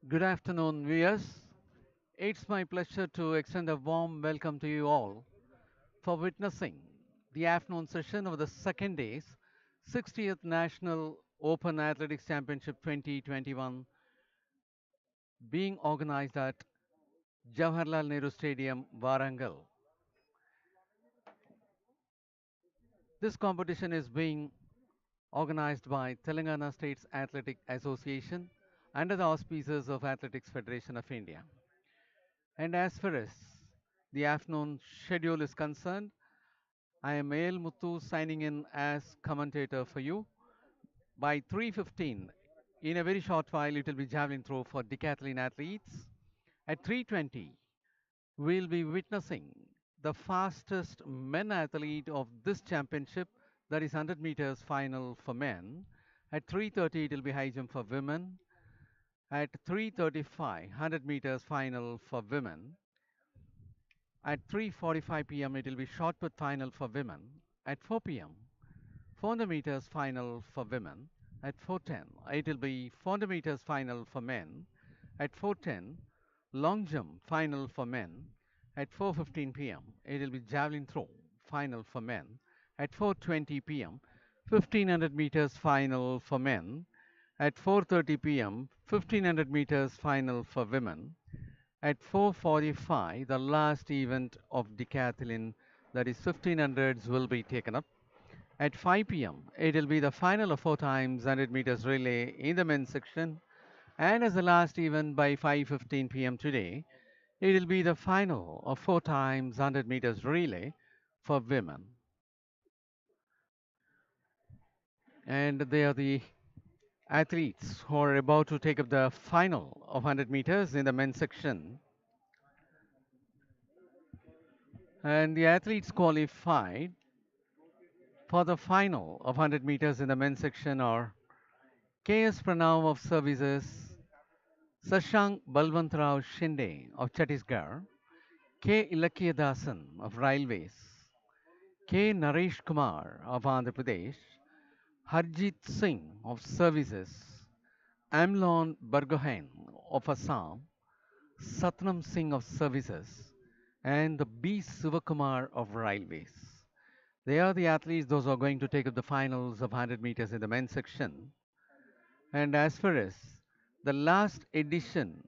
Good afternoon, viewers. It's my pleasure to extend a warm welcome to you all for witnessing the afternoon session of the second day's 60th National Open Athletics Championship 2021 being organized at Jawaharlal Nehru Stadium, Warangal. This competition is being organized by Telangana States Athletic Association under the auspices of Athletics Federation of India. And as far as the afternoon schedule is concerned, I am A.L. Muthu signing in as commentator for you. By 3:15, in a very short while, it will be Javelin Throw for Decathlete athletes. At 3:20, we'll be witnessing the fastest men athlete of this championship, that is 100 meters final for men. At 3:30, it will be high jump for women. At 3:35, 100 meters final for women. At 3:45 p.m., it will be shot put final for women. At 4 p.m., 400 meters final for women. At 4:10, it will be 400 meters final for men. At 4:10, long jump final for men. At 4:15 p.m., it will be javelin throw final for men. At 4:20 p.m., 1500 meters final for men. At 4:30 p.m., 1500 meters final for women. At 4:45, the last event of decathlon, that is 1500s, will be taken up. At 5 p.m., it will be the final of 4 times 100 meters relay in the men's section. And as the last event by 5:15 p.m. today, it will be the final of 4 times 100 meters relay for women. And they are the athletes who are about to take up the final of 100 meters in the men's section. And the athletes qualified for the final of 100 meters in the men's section are K.S. Pranav of Services, Sashank Balwantrao Shinde of Chhattisgarh, K. Ilakyadasan of Railways, K. Naresh Kumar of Andhra Pradesh, Harjit Singh of Services, Amlon Burgohain of Assam, Satnam Singh of Services, and the B. Sivakumar of Railways. They are the athletes, those who are going to take up the finals of 100 meters in the men's section. And as far as the last edition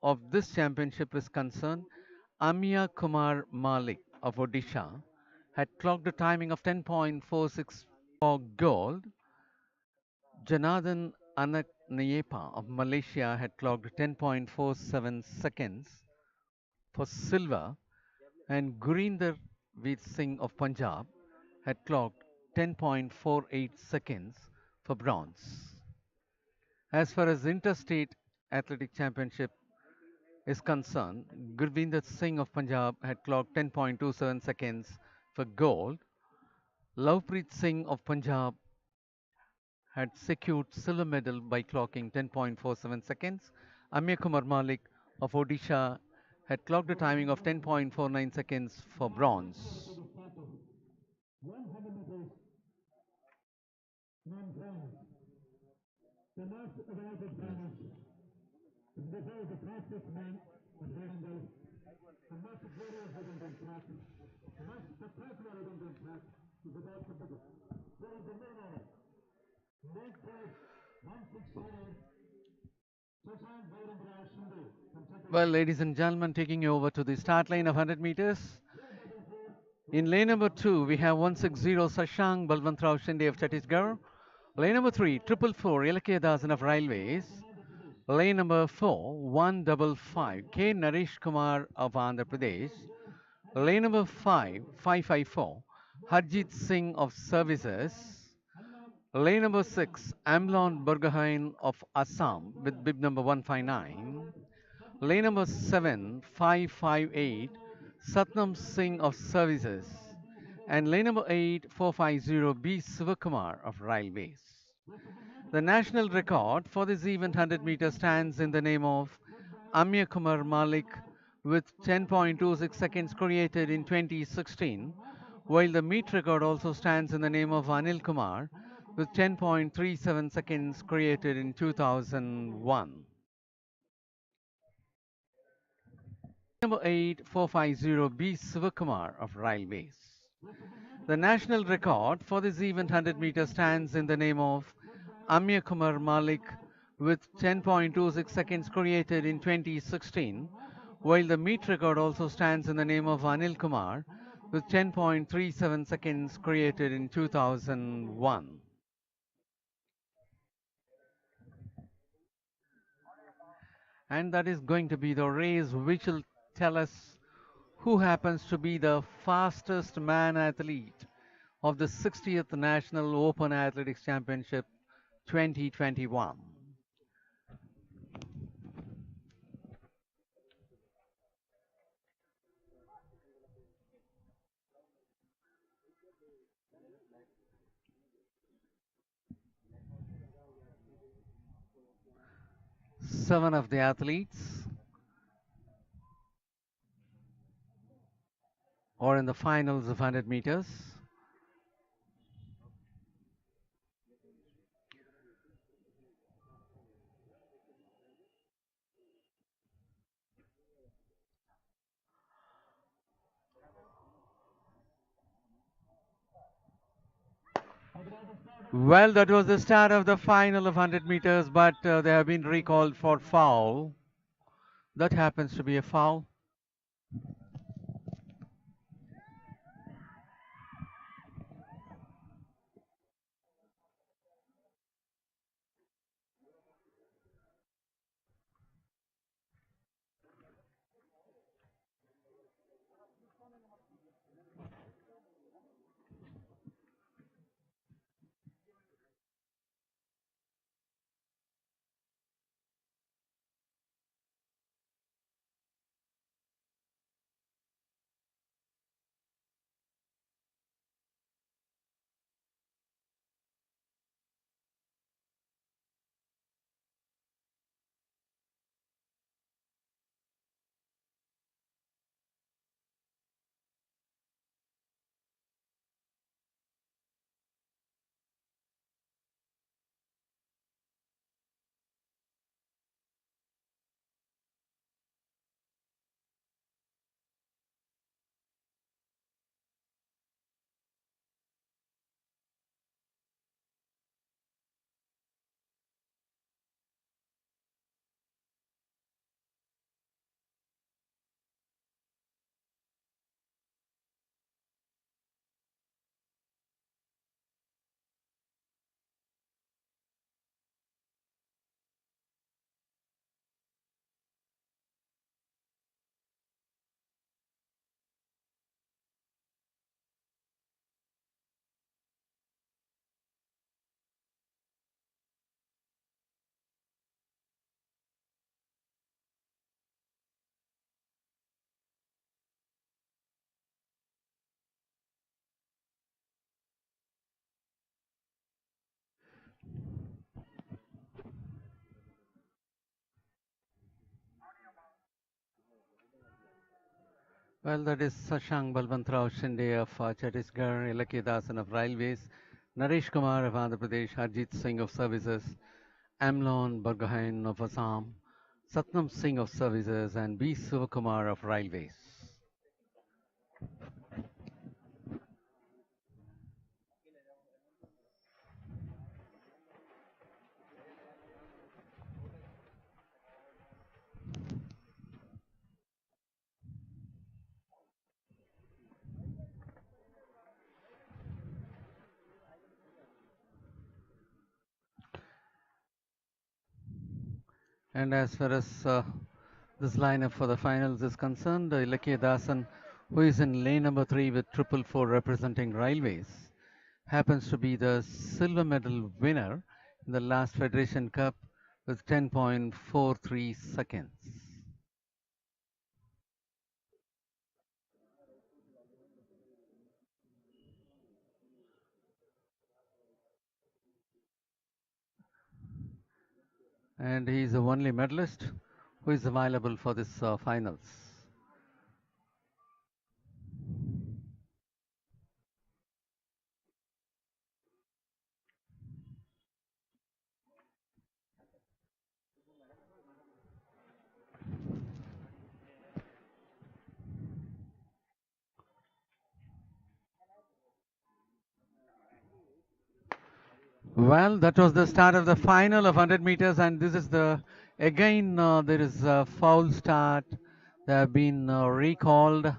of this championship is concerned, Amya Kumar Malik of Odisha had clocked a timing of 10.46 for gold. Janardhan Anak Nayepa of Malaysia had clocked 10.47 seconds for silver, and Gurinder Veer Singh of Punjab had clocked 10.48 seconds for bronze. As far as interstate athletic championship is concerned, Gurvinder Singh of Punjab had clocked 10.27 seconds for gold. Lovepreet Singh of Punjab had secured silver medal by clocking 10.47 seconds. Amya Kumar Malik of Odisha had clocked a timing of 10.49 seconds for bronze. Well, ladies and gentlemen, taking you over to the start line of 100 meters. In lane number 2, we have 160 Sashank Balwantrao Shinde of Chhattisgarh. Lane number 3, 444 Ilakya Dasan of Railways. Lane number 4, 155 K. Naresh Kumar of Andhra Pradesh. Lane number 5, 554 Harjit Singh of Services. Lane number 6, Amlon Burgohain of Assam with bib number 159. Lane number 7, 558 Satnam Singh of Services. And lane number 8, 450 B. Sivakumar of Railways. The national record for this event 100 meters stands in the name of Amya Kumar Malik with 10.26 seconds created in 2016, while the meet record also stands in the name of Anil Kumar with 10.37 seconds created in 2001. Number 8450 B. Sivakumar of Railways. The national record for this event 100 meters stands in the name of Amya Kumar Malik with 10.26 seconds created in 2016, while the meet record also stands in the name of Anil Kumar with 10.37 seconds created in 2001. And that is going to be the race which will tell us who happens to be the fastest man athlete of the 60th National Open Athletics Championship 2021. Seven of the athletes are in the finals of 100 meters. Well, that was the start of the final of 100 meters, but they have been recalled for foul. That happens to be a foul. Well, that is Sashank Balwantrao Shinde of Chhattisgarh, Ilakya Dasan of Railways, Naresh Kumar of Andhra Pradesh, Harjit Singh of Services, Amlon Burgohain of Assam, Satnam Singh of Services, and B. Sivakumar of Railways. And as far as this lineup for the finals is concerned, Ilakya Dasan, who is in lane number 3 with 444 representing Railways, happens to be the silver medal winner in the last Federation Cup with 10.43 seconds. And he is the only medalist who is available for this finals. Well, that was the start of the final of 100 meters, and this is there is a foul start. They have been recalled.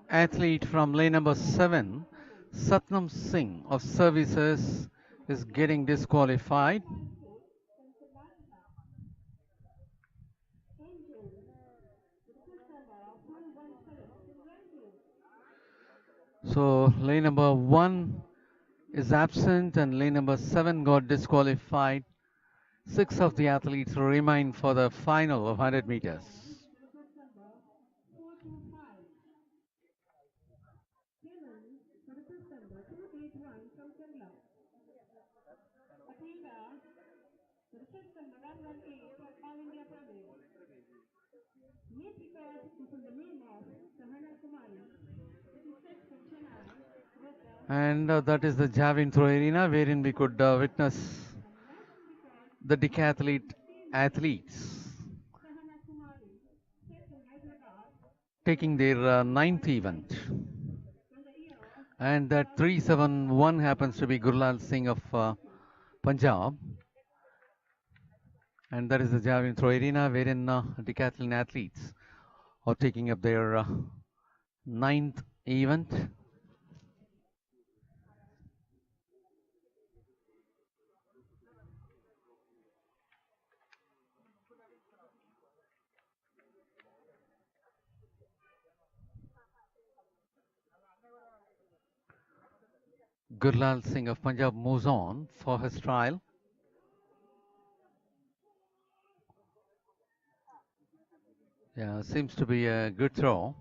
Athlete from lane number 7, Satnam Singh of Services, is getting disqualified. So lane number 1 is absent and lane number 7 got disqualified. 6 of the athletes remain for the final of 100 meters. And that is the Javelin Throw arena wherein we could witness the decathlete athletes taking their ninth event. And that 371 happens to be Gurlal Singh of Punjab. And that is the Javelin Throw arena wherein decathlon athletes are taking up their ninth event. Gurlal Singh of Punjab moves on for his trial. Yeah, seems to be a good throw.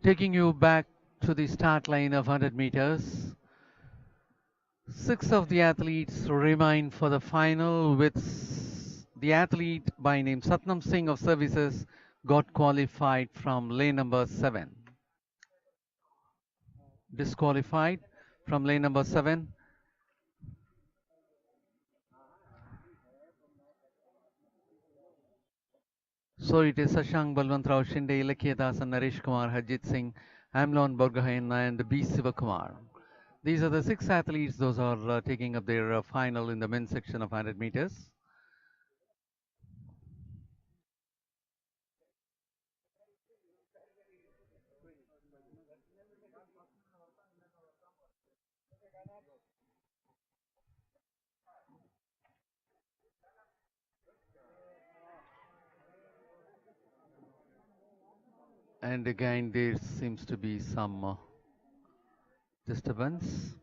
Taking you back to the start line of 100 meters. 6 of the athletes remain for the final, with the athlete by name Satnam Singh of Services got qualified from lane number 7. Disqualified from lane number 7. So it is Sashank Balwantrao Shinde, Ilakya Dasan, Naresh Kumar, Harjit Singh, Amlon Borgohain, and B. Sivakumar. These are the 6 athletes. Those are taking up their final in the men's section of 100 meters. And again, there seems to be some disturbance.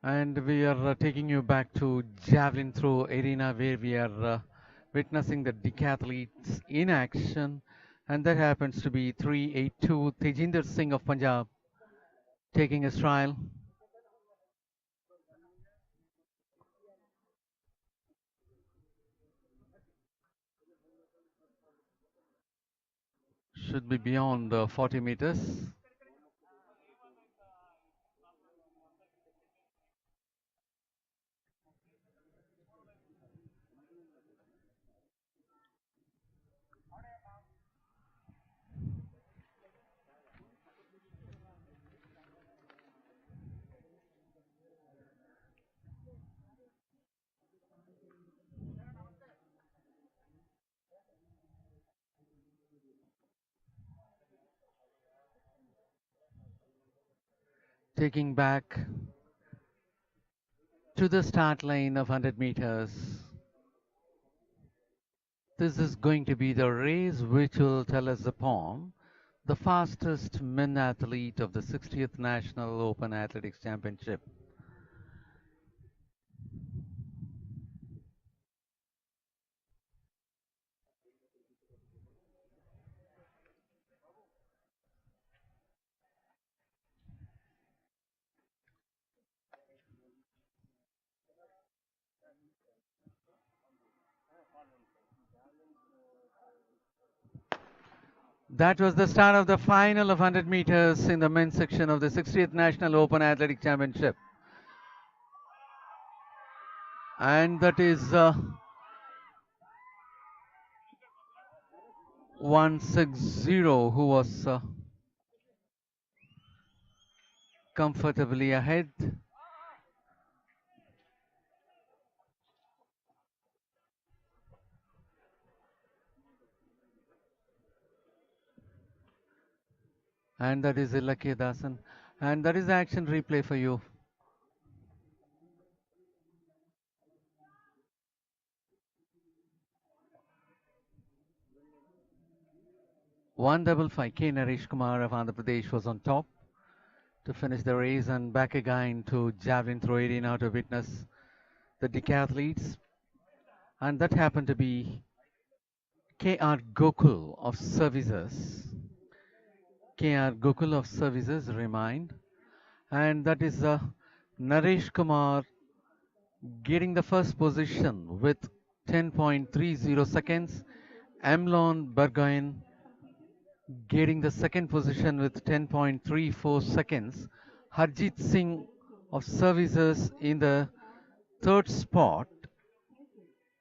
And we are taking you back to Javelin Throw arena where we are witnessing the decathletes in action. And that happens to be 382 Tejinder Singh of Punjab taking his trial. Should be beyond 40 meters. Taking back to the start line of 100 meters. This is going to be the race which will tell us upon the fastest men athlete of the 60th National Open Athletics Championship. That was the start of the final of 100 meters in the men's section of the 60th National Open Athletic Championship. And that is 160 who was comfortably ahead. And that is Ilakya Dasan. And that is the action replay for you. One double five. K. Naresh Kumar of Andhra Pradesh was on top to finish the race and back again to Javelin Throw arena to witness the decathletes. And that happened to be K.R. Gokul of Services. K.R. Gokul of Services remind. And that is Naresh Kumar getting the first position with 10.30 seconds. Amlon Burgoyne getting the second position with 10.34 seconds. Harjit Singh of Services in the third spot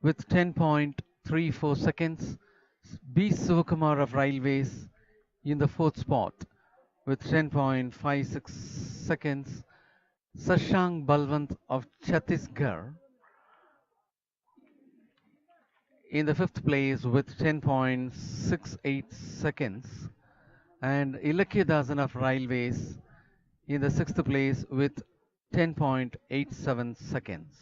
with 10.34 seconds. B. Sivakumar of Railways in the fourth spot with 10.56 seconds. Sashank Balwant of Chhattisgarh in the fifth place with 10.68 seconds. And Ilakya Dasan of Railways in the sixth place with 10.87 seconds.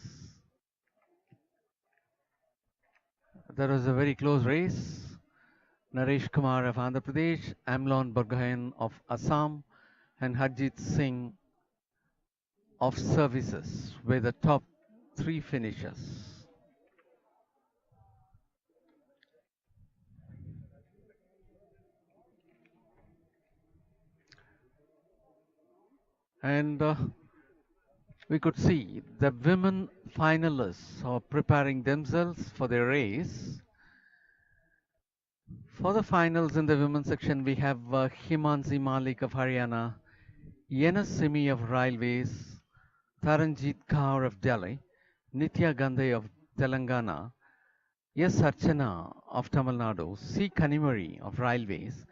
That was a very close race. Naresh Kumar of Andhra Pradesh, Amlon Burgoyne of Assam, and Harjit Singh of Services were the top three finishers. And we could see the women finalists are preparing themselves for their race. For the finals in the women's section, we have Himansi Malik of Haryana, Yenas Simi of Railways, Taranjit Kaur of Delhi, Nitya Gandhi of Telangana, S. Archana of Tamil Nadu, C. Kanimari of Railways,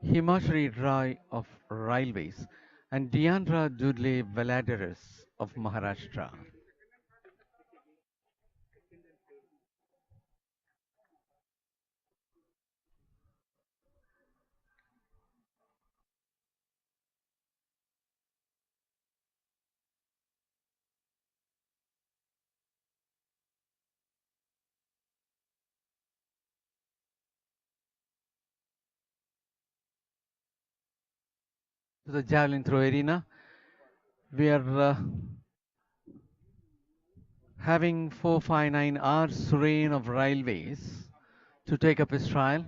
Himashri Rai of Railways, and Deandra Dudley Valadares of Maharashtra. to the Javelin Throw arena. We are having 459 R. Surain of Railways to take up his trial.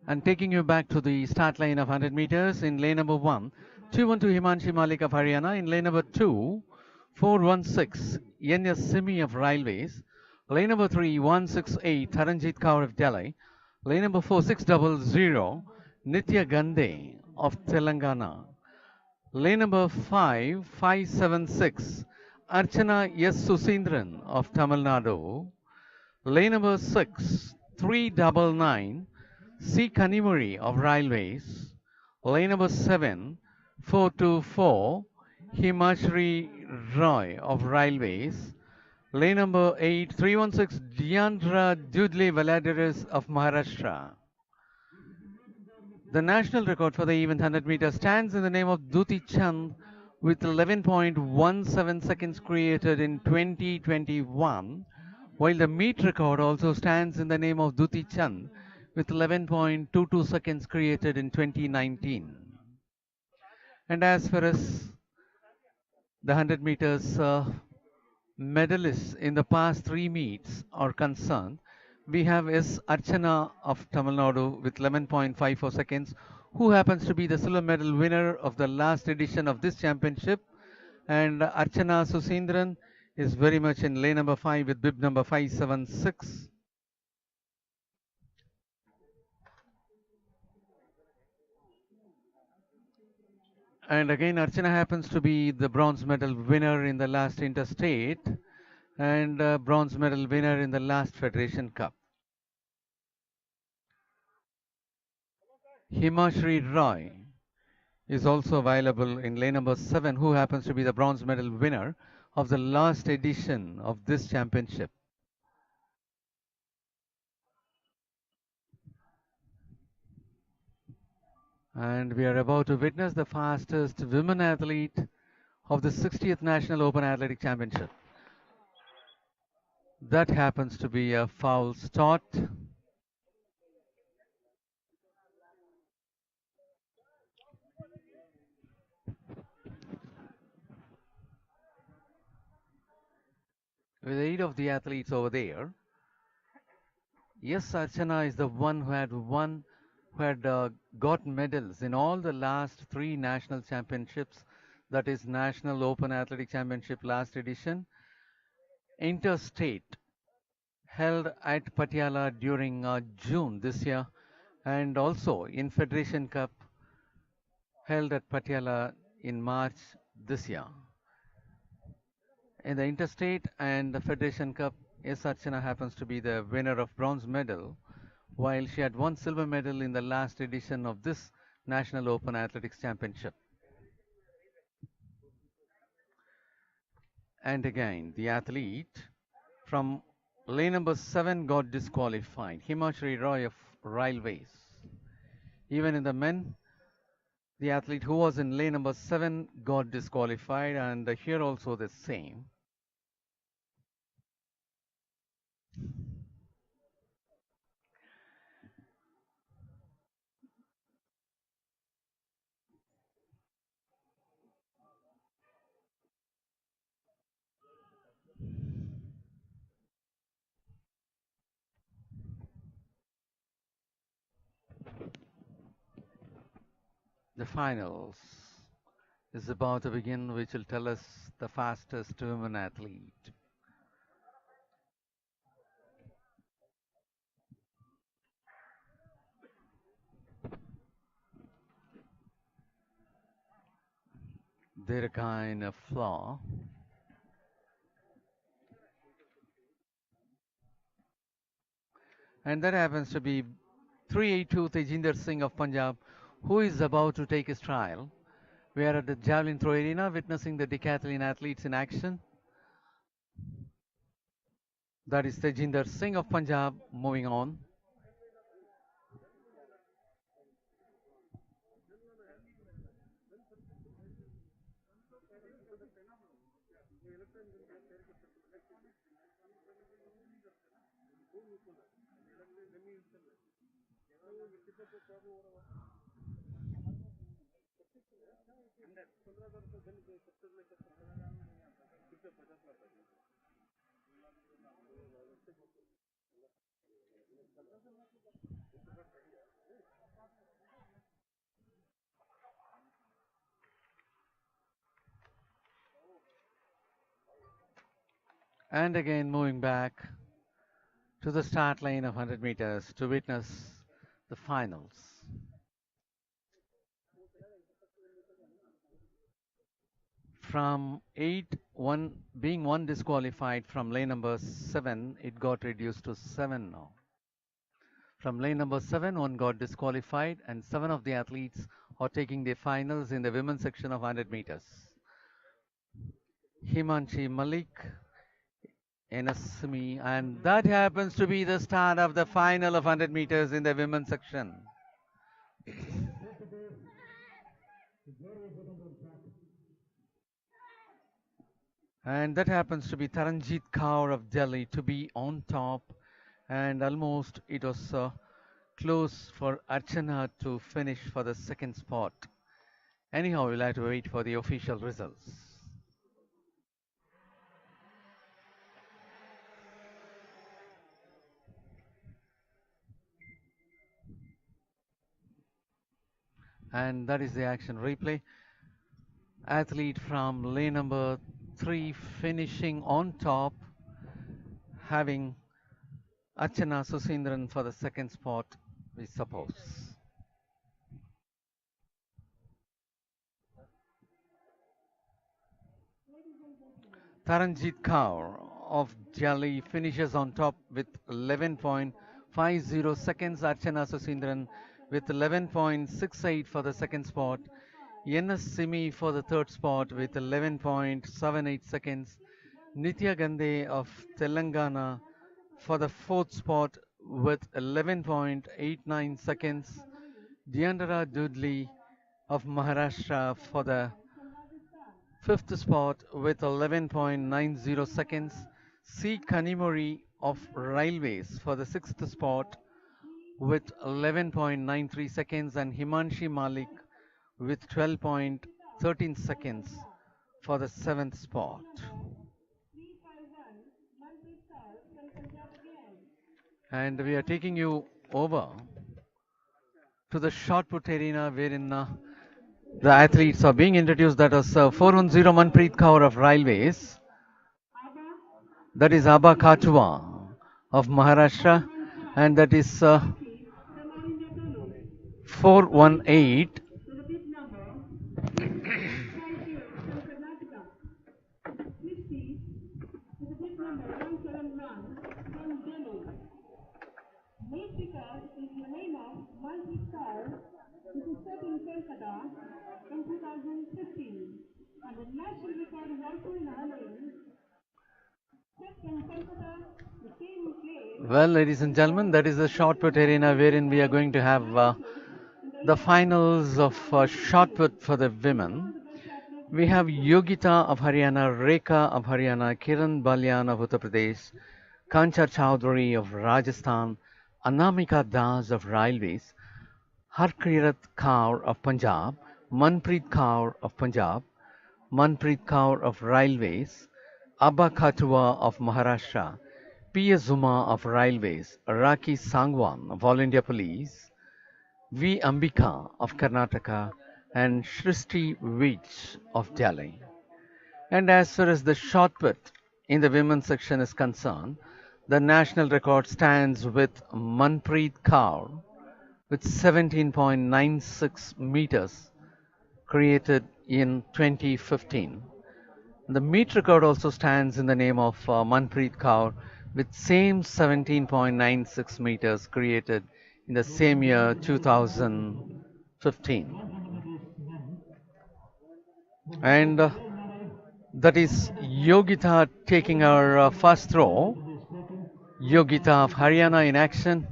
And taking you back to the start line of 100 meters in lane number 1, 212 Himanshi Malik of Haryana. In lane number 2, 416 N.S. Simi of Railways. Lane number 3, 168 Taranjit Kaur of Delhi. Lane number 4, 600 Nitya Gandhe of Telangana. Lane number 5, 576 Archana S. Susindran of Tamil Nadu. Lane number 6, 399 C. Kanimuri of Railways. Lane number 7, 424 Himashri Roy of Railways. Lane number 8, 316 Deandra Dudley Valadares of Maharashtra. The national record for the event 100 meters stands in the name of Duti Chand with 11.17 seconds created in 2021, while the meet record also stands in the name of Duti Chand with 11.22 seconds created in 2019. And as far as the 100 meters medalists in the past 3 meets are concerned, we have S. Archana of Tamil Nadu with 11.54 seconds, who happens to be the silver medal winner of the last edition of this championship. And Archana Susindran is very much in lane number 5 with bib number 576. And again, Archana happens to be the bronze medal winner in the last interstate and bronze medal winner in the last Federation Cup. Himashri Roy is also available in lane number 7, who happens to be the bronze medal winner of the last edition of this championship. And we are about to witness the fastest women athlete of the 60th National Open Athletic Championship. That happens to be a foul start. With the aid of the athletes over there, yes, Archana is the one who had got medals in all the last 3 national championships, that is National Open Athletic Championship last edition, Interstate held at Patiala during June this year, and also in Federation Cup held at Patiala in March this year. In the Interstate and the Federation Cup, S. Archana happens to be the winner of bronze medal, while she had won silver medal in the last edition of this National Open Athletics Championship. And again, the athlete from lane number 7 got disqualified, Himashri Roy of Railways. Even in the men, the athlete who was in lane number 7 got disqualified, and here also the same. The finals is about to begin, which will tell us the fastest women athlete. They're a kind of flaw. And that happens to be 382 Tejinder Singh of Punjab, who is about to take his trial. We are at the Javelin Throw arena witnessing the Decathlete athletes in action. That is Tejinder Singh of Punjab moving on. And again moving back to the start line of 100 meters to witness the finals. From 8-1 being one disqualified from lane number 7, it got reduced to 7 now. From lane number 7, one got disqualified, and 7 of the athletes are taking their finals in the women's section of 100 meters. Himanshi Malik, Enasmi, and that happens to be the start of the final of 100 meters in the women's section. And that happens to be Taranjit Kaur of Delhi to be on top, and almost it was close for Archana to finish for the second spot. Anyhow, we'll have to wait for the official results. And that is the action replay. Athlete from lane number 3 finishing on top, having Archana Susindran for the second spot, we suppose. Taranjit Kaur of Delhi finishes on top with 11.50 seconds. Archana Susindran with 11.68 for the second spot. N.S. Simi for the third spot with 11.78 seconds. Nitya Gandhe of Telangana for the fourth spot with 11.89 seconds. Diandra Dudley of Maharashtra for the fifth spot with 11.90 seconds. C. Kanimori of Railways for the sixth spot with 11.93 seconds, and Himanshi Malik with 12.13 seconds for the seventh spot. And we are taking you over to the shot put arena wherein the athletes are being introduced. That is 410 Manpreet Kaur of Railways. That is Abha Katwa of Maharashtra. And that is 418. Well, ladies and gentlemen, that is the shot put arena wherein we are going to have the finals of shot put for the women. We have Yogita of Haryana, Rekha of Haryana, Kiran Balyan of Uttar Pradesh, Kancha Chowdhury of Rajasthan, Anamika Das of Railways, Harkirat Kaur of Punjab, Manpreet Kaur of Punjab, Manpreet Kaur of Railways, Abha Katwa of Maharashtra, P.S. Zuma of Railways, Raki Sangwan of All India Police, V. Ambika of Karnataka, and Shristi Vij of Delhi. And as far as the shot put in the women's section is concerned, the national record stands with Manpreet Kaur with 17.96 meters created in 2015. The meet record also stands in the name of Manpreet Kaur with same 17.96 meters created in the same year 2015. And that is Yogita taking her first throw. Yogita of Haryana in action.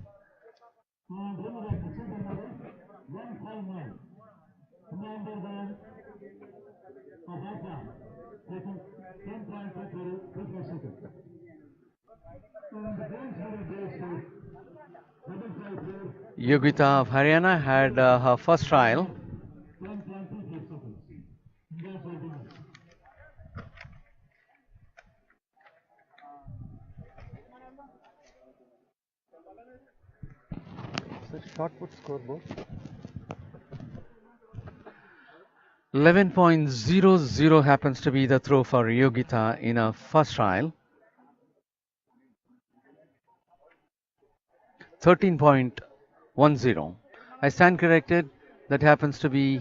Yogita of Haryana had her first trial. Shot put scoreboard. 11.00 happens to be the throw for Yogita in her first trial. 13.10. I stand corrected. That happens to be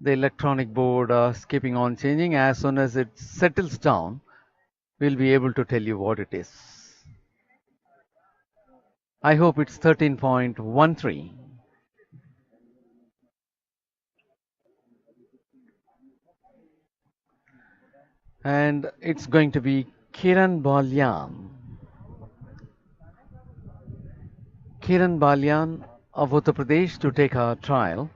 the electronic board keeping on changing. As soon as it settles down, we'll be able to tell you what it is. I hope it's 13.13. And it's going to be Kiran Balyan. Kiran Balyan of Uttar Pradesh to take her trial.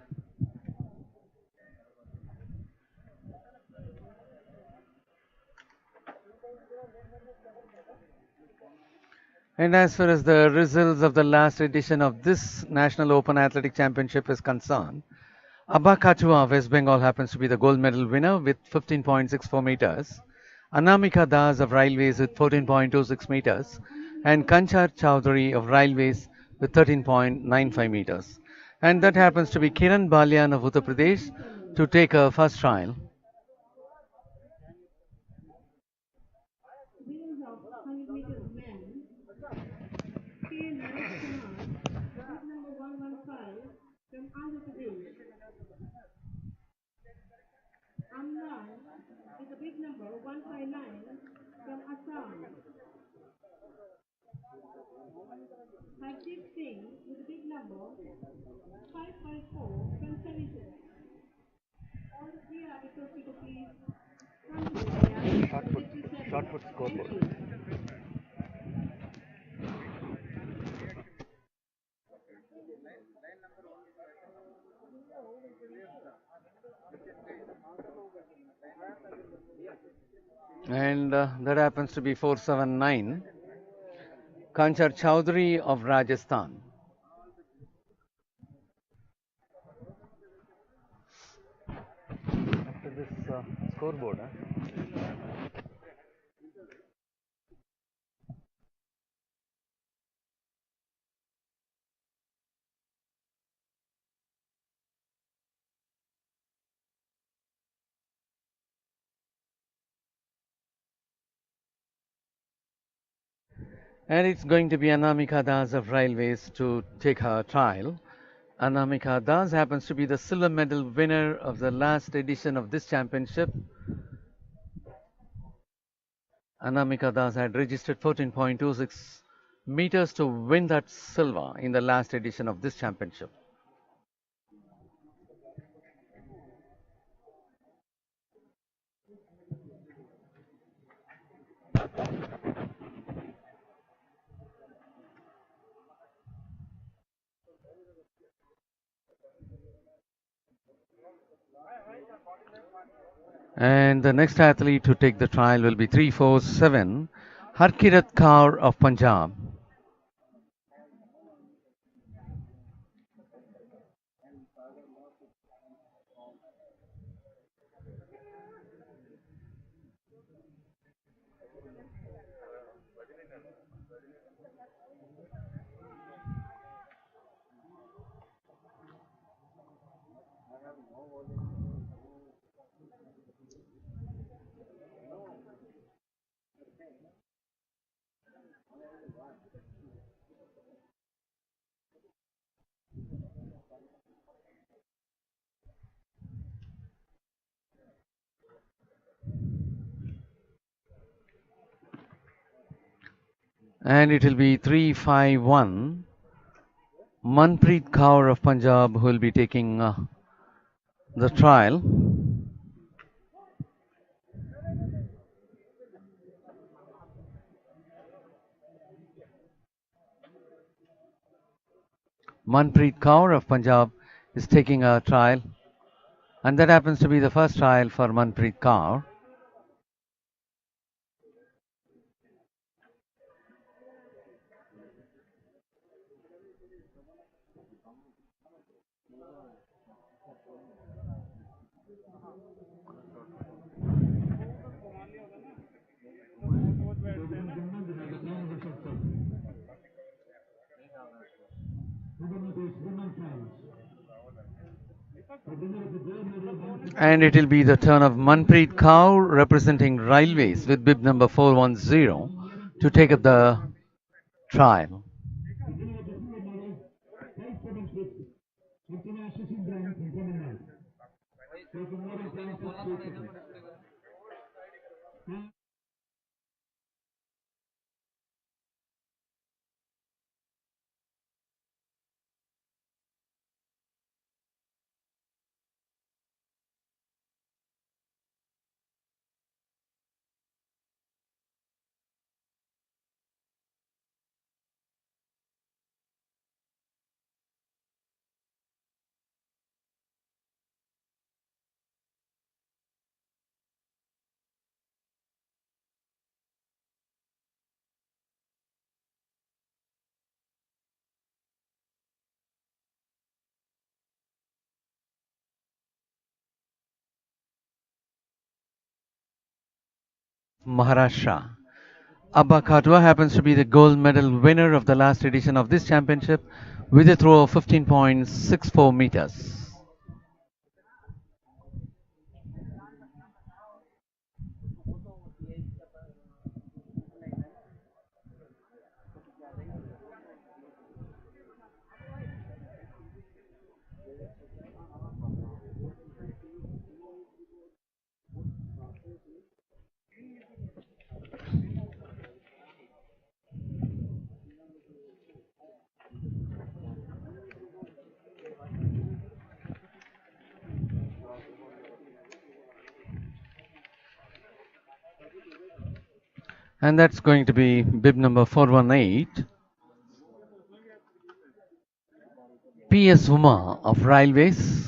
And as far as the results of the last edition of this National Open Athletic Championship is concerned, Abba Katua of West Bengal happens to be the gold medal winner with 15.64 meters. Anamika Das of Railways with 14.26 meters. And Kanchar Chowdhury of Railways with 13.95 meters. And that happens to be Kiran Balyan of Uttar Pradesh to take her first trial. Shot put scoreboard. And that happens to be 479. Kanchar Chowdhury of Rajasthan. After this scoreboard, and it's going to be Anamika Das of Railways to take her trial. Anamika Das happens to be the silver medal winner of the last edition of this championship. Anamika Das had registered 14.26 meters to win that silver in the last edition of this championship. And the next athlete to take the trial will be 347, Harkirat Kaur of Punjab. And it will be 351, Manpreet Kaur of Punjab, who will be taking the trial. Manpreet Kaur of Punjab is taking a trial, and that happens to be the first trial for Manpreet Kaur. And it will be the turn of Manpreet Kaur representing Railways with bib number 410 to take up the trial. Maharashtra. Abba Katwa happens to be the gold medal winner of the last edition of this championship with a throw of 15.64 meters. And that's going to be bib number 418. P.S. Uma of Railways.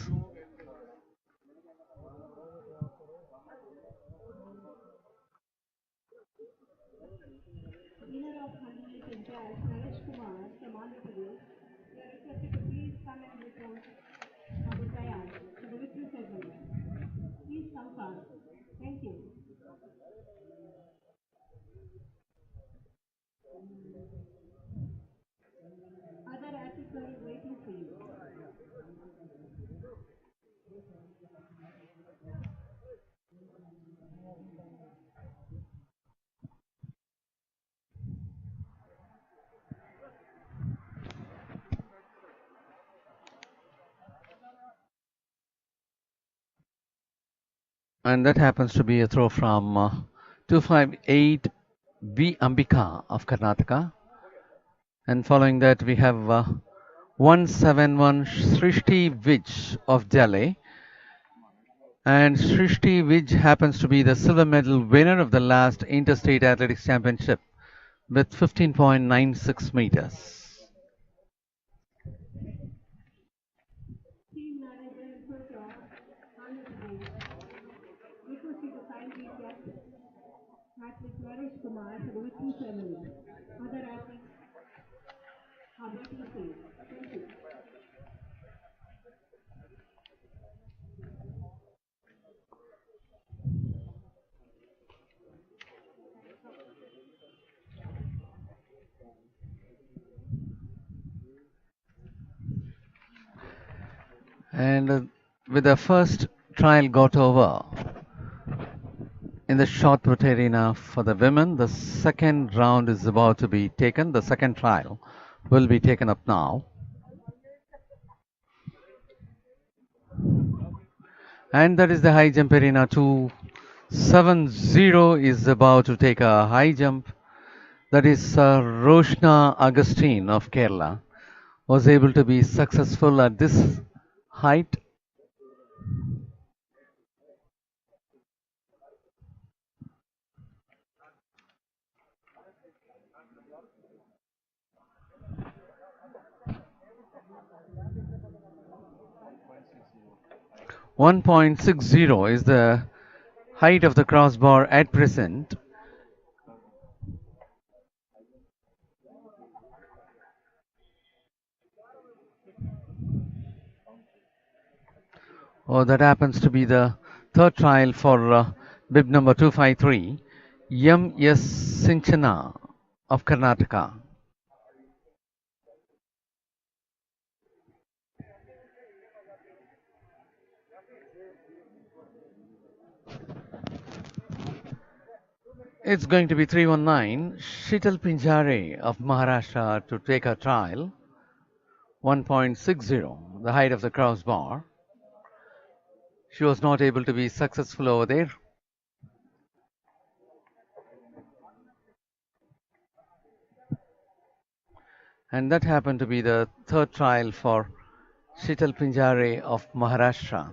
And that happens to be a throw from 258 B. Ambika of Karnataka. And following that, we have 171 Srishti Vij of Delhi. And Srishti Vij happens to be the silver medal winner of the last Interstate Athletics Championship with 15.96 meters. And with the first trial got over in the short put arena for the women, the second round is about to be taken. The second trial will be taken up now. And that is the high jump arena. 270 is about to take a high jump. That is Roshna Augustine of Kerala, was able to be successful at this height? .60 is the height of the crossbar at present. Oh, that happens to be the third trial for bib number 253, M.S. Sinchana of Karnataka. It's going to be 319, Shital Pinjare of Maharashtra to take her trial. 1.60, the height of the crossbar. She was not able to be successful over there. And that happened to be the third trial for Shital Pinjare of Maharashtra.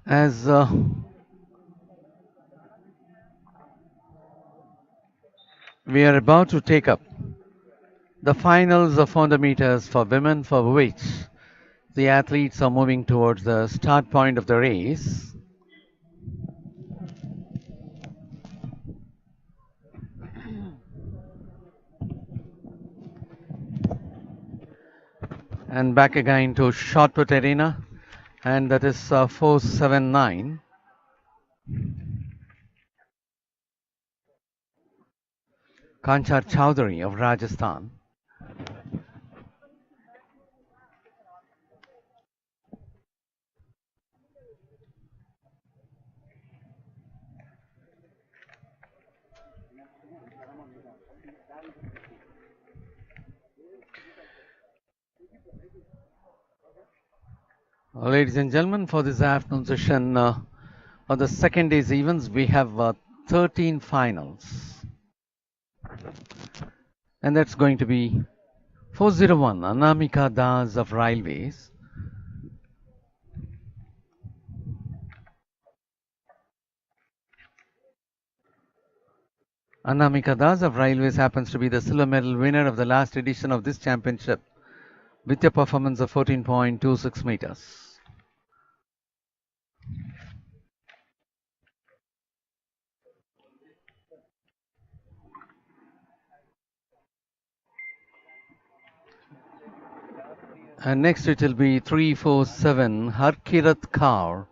As we are about to take up the finals of 400 meters for women, for which the athletes are moving towards the start point of the race. And back again to shot put arena, and that is 479. Kanchar Chowdhury of Rajasthan. Ladies and gentlemen, for this afternoon session of the second day's events, we have 13 finals. And that's going to be 401, Anamika Das of Railways. Anamika Das of Railways happens to be the silver medal winner of the last edition of this championship with a performance of 14.26 meters. And next it will be 347 Harkirat Kaur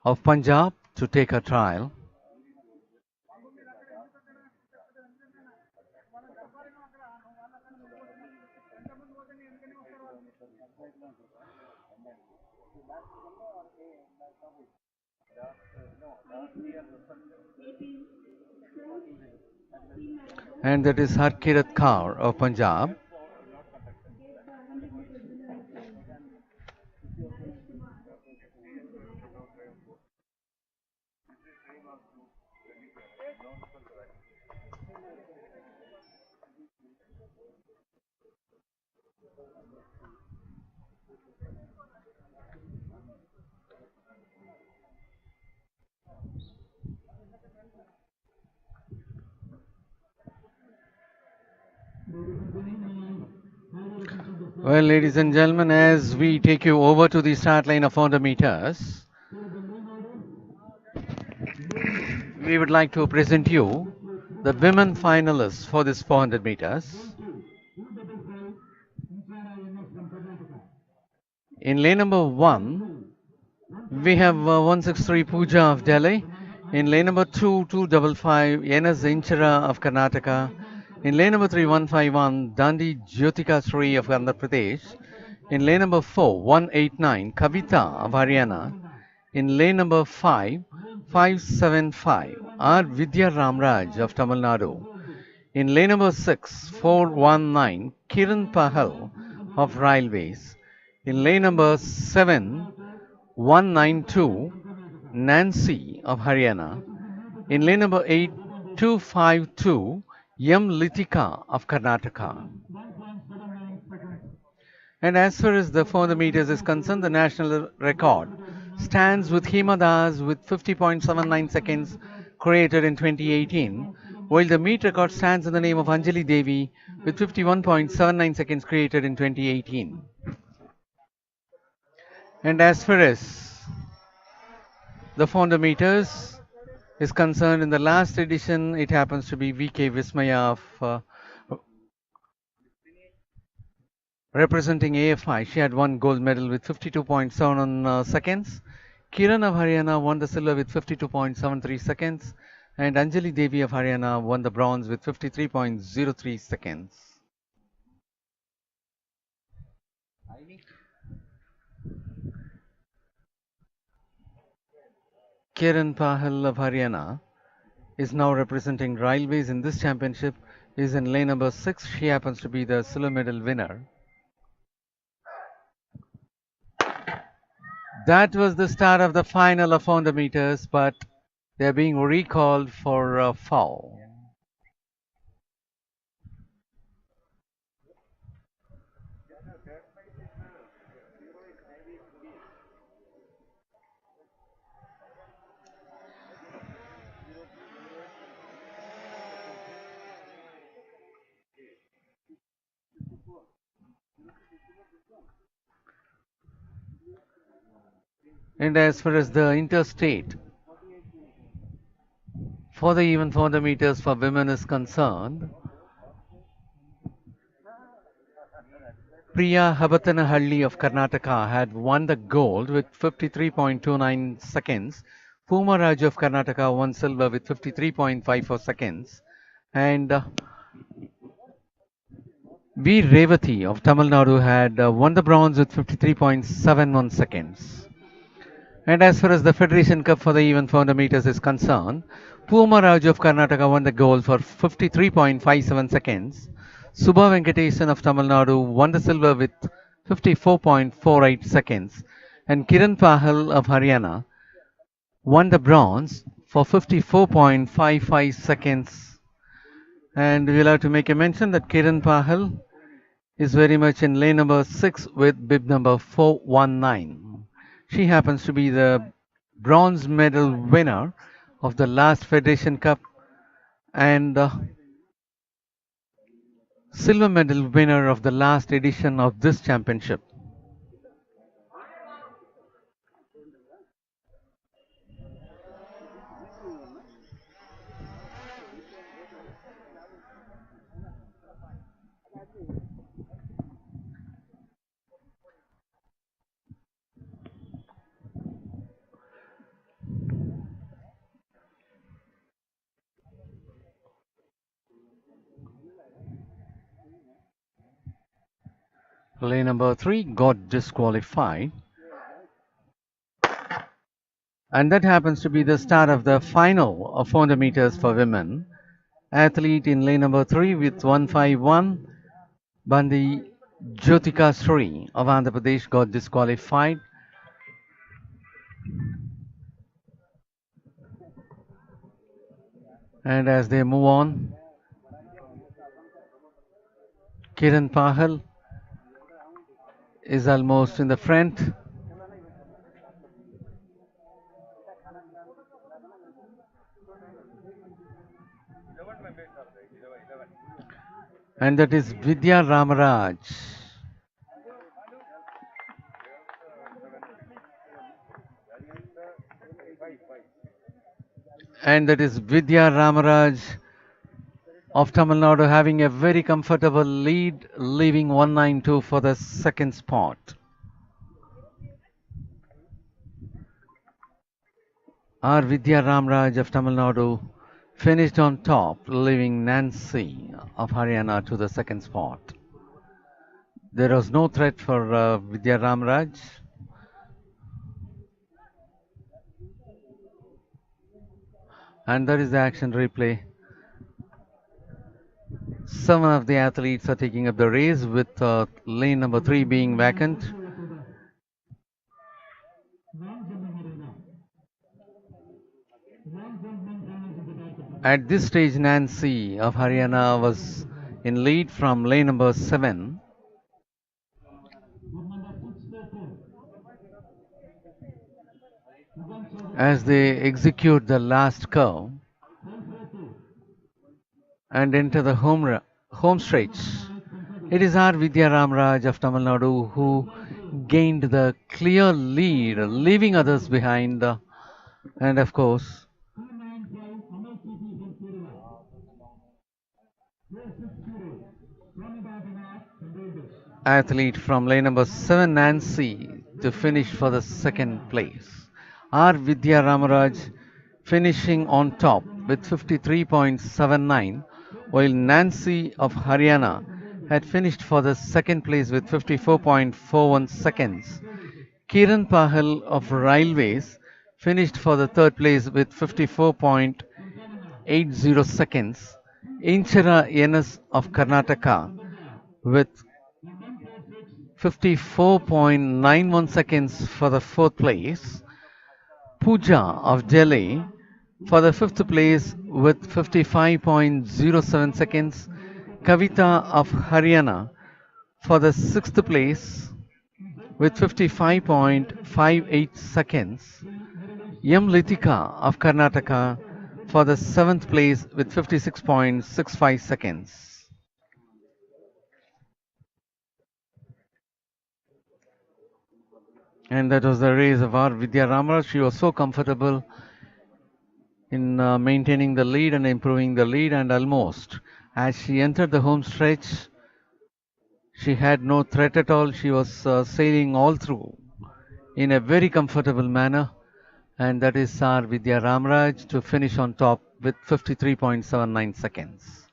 of Punjab to take her trial. And that is Harkirat Kaur of Punjab. Well, ladies and gentlemen, as we take you over to the start line of 400 meters, we would like to present you the women finalists for this 400 meters. In lane number 1, we have 163 Pooja of Delhi. In lane number 2, 255 Enas Inchara of Karnataka. In lane number 3, 151 Dandi Jyotika Sri of Andhra Pradesh. In lane number 4, 189 Kavita of Haryana. In lane number 5, 575 R. Vidya Ramraj of Tamil Nadu. In lane number 6, 419 Kiran Pahal of Railways. In lane number 7, 192, Nancy of Haryana. In lane number 8, 252, Yam Litika of Karnataka. And as far as the 400 meters is concerned, the national record stands with Hima Das with 50.79 seconds created in 2018, while the meet record stands in the name of Anjali Devi with 51.79 seconds created in 2018. And as far as the 400 meters is concerned, in the last edition, it happens to be VK Vismaya of representing AFI. She had won gold medal with 52.7 seconds. Kiran of Haryana won the silver with 52.73 seconds. And Anjali Devi of Haryana won the bronze with 53.03 seconds. Kiran Pahal of Haryana is now representing Railways in this championship, is in lane number 6. She happens to be the silver medal winner. That was the start of the final of 400 meters, but they're being recalled for a foul. And as far as the interstate for the even 400 meters for women is concerned, Priya Habatanahalli of Karnataka had won the gold with 53.29 seconds. Puma Raj of Karnataka won silver with 53.54 seconds. And V. Revati of Tamil Nadu had won the bronze with 53.71 seconds. And as far as the Federation Cup for the even 400 meters is concerned, Puma Raj of Karnataka won the gold for 53.57 seconds. Subha Venkatesan of Tamil Nadu won the silver with 54.48 seconds. And Kiran Pahal of Haryana won the bronze for 54.55 seconds. And we'll have to make a mention that Kiran Pahal is very much in lane number 6 with bib number 419. She happens to be the bronze medal winner of the last Federation Cup and silver medal winner of the last edition of this championship. Lane number 3 got disqualified. And that happens to be the start of the final of 400 meters for women. Athlete in lane number 3 with 151, Bandi Jyotika Sri of Andhra Pradesh got disqualified. And as they move on, Kiran Pahal is almost in the front. And that is Vidya Ramaraj. And that is Vidya Ramaraj of Tamil Nadu having a very comfortable lead, leaving 192 for the second spot. Our Vidya Ramaraj of Tamil Nadu finished on top, leaving Nancy of Haryana to the second spot. There was no threat for Vidya Ramaraj. And that is the action replay. 7 of the athletes are taking up the race, with lane number 3 being vacant. At this stage, Nancy of Haryana was in lead from lane number 7. As they execute the last curve and enter the home stretch, it is R. Vidya Ramraj of Tamil Nadu who gained the clear lead, leaving others behind. And of course, athlete from lane number 7, Nancy, to finish for the second place. R. Vidya Ramaraj finishing on top with 53.79, while Nancy of Haryana had finished for the second place with 54.41 seconds. Kiran Pahal of Railways finished for the third place with 54.80 seconds. Inchara Enes of Karnataka with 54.91 seconds for the fourth place. Pooja of Delhi for the fifth place with 55.07 seconds. Kavita of Haryana for the sixth place with 55.58 seconds. M. Litika of Karnataka for the seventh place with 56.65 seconds. And that was the race of our Vidya Ramaraj. She was so comfortable in maintaining the lead and improving the lead, and almost as she entered the home stretch, she had no threat at all. She was sailing all through in a very comfortable manner, and that is our Vidya Ramraj to finish on top with 53.79 seconds.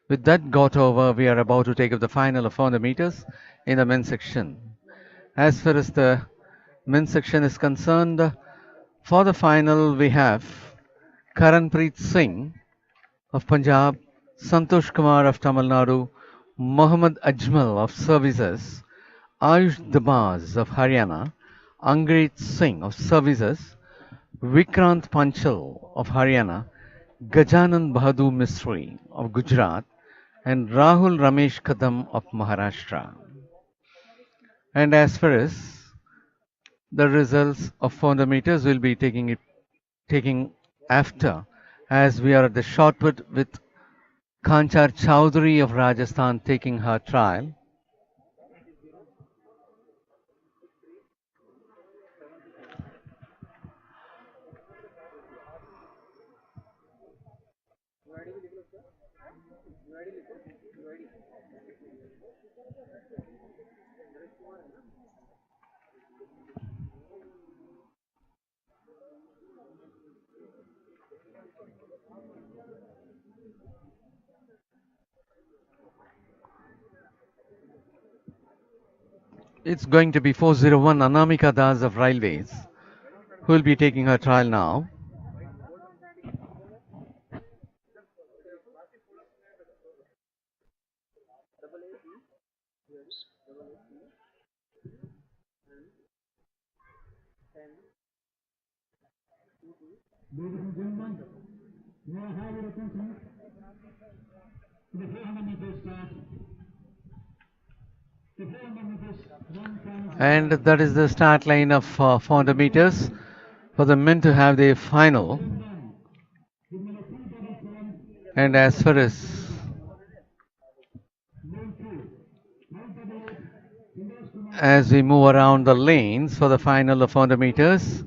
With that got over, we are about to take up the final of 400 meters in the men's section. As far as the men's section is concerned, for the final we have Karanpreet Singh of Punjab, Santosh Kumar of Tamil Nadu, Mohammad Ajmal of Services, Ayush Dabaz of Haryana, Angret Singh of Services, Vikrant Panchal of Haryana, Gajanan Bahadur Misri of Gujarat, and Rahul Ramesh Kadam of Maharashtra. And as far as the results of 400 meters, will be taking after, as we are at the short put with Kanchar Chowdhury of Rajasthan taking her trial. It's going to be 401 Anamika Das of Railways, who will be taking her trial now. Ladies and gentlemen, may I have your attention to the 400 meters start. And that is the start line of 400 meters for the men to have their final. And as far as we move around the lanes for the final of 400 meters,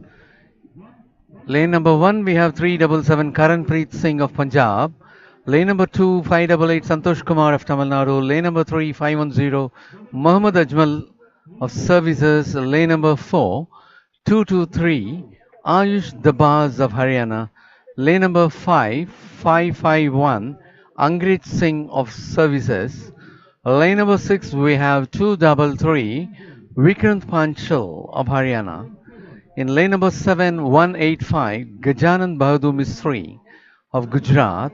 lane number 1 we have 377 Karanpreet Singh of Punjab. Lane number 2, 588 Santosh Kumar of Tamil Nadu. Lane number 3, 510 Mohammad Ajmal of Services. Lane number 4, 223 Ayush Dabaz of Haryana. Lane number 5, 551 Angret Singh of Services. Lane number 6, we have 233 Vikrant Panchal of Haryana. In lane number 7, 185 Gajanan Bahadur Misri of Gujarat.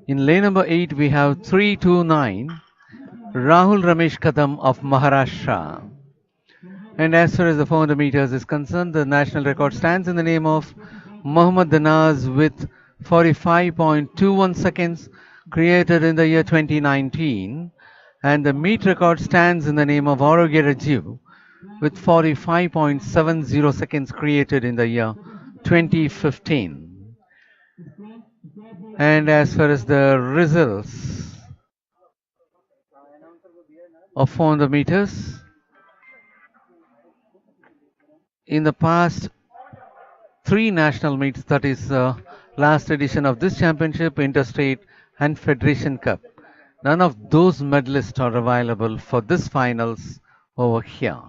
In lane number 8, we have 329 Rahul Ramesh Kadam of Maharashtra. And as far as the 400 meters is concerned, the national record stands in the name of Mohammad Danaz with 45.21 seconds, created in the year 2019. And the meet record stands in the name of Oroge Rajiv with 45.70 seconds, created in the year 2015. And as far as the results of 400 meters, in the past three national meets, that is last edition of this championship, interstate and federation cup, none of those medalists are available for this finals over here.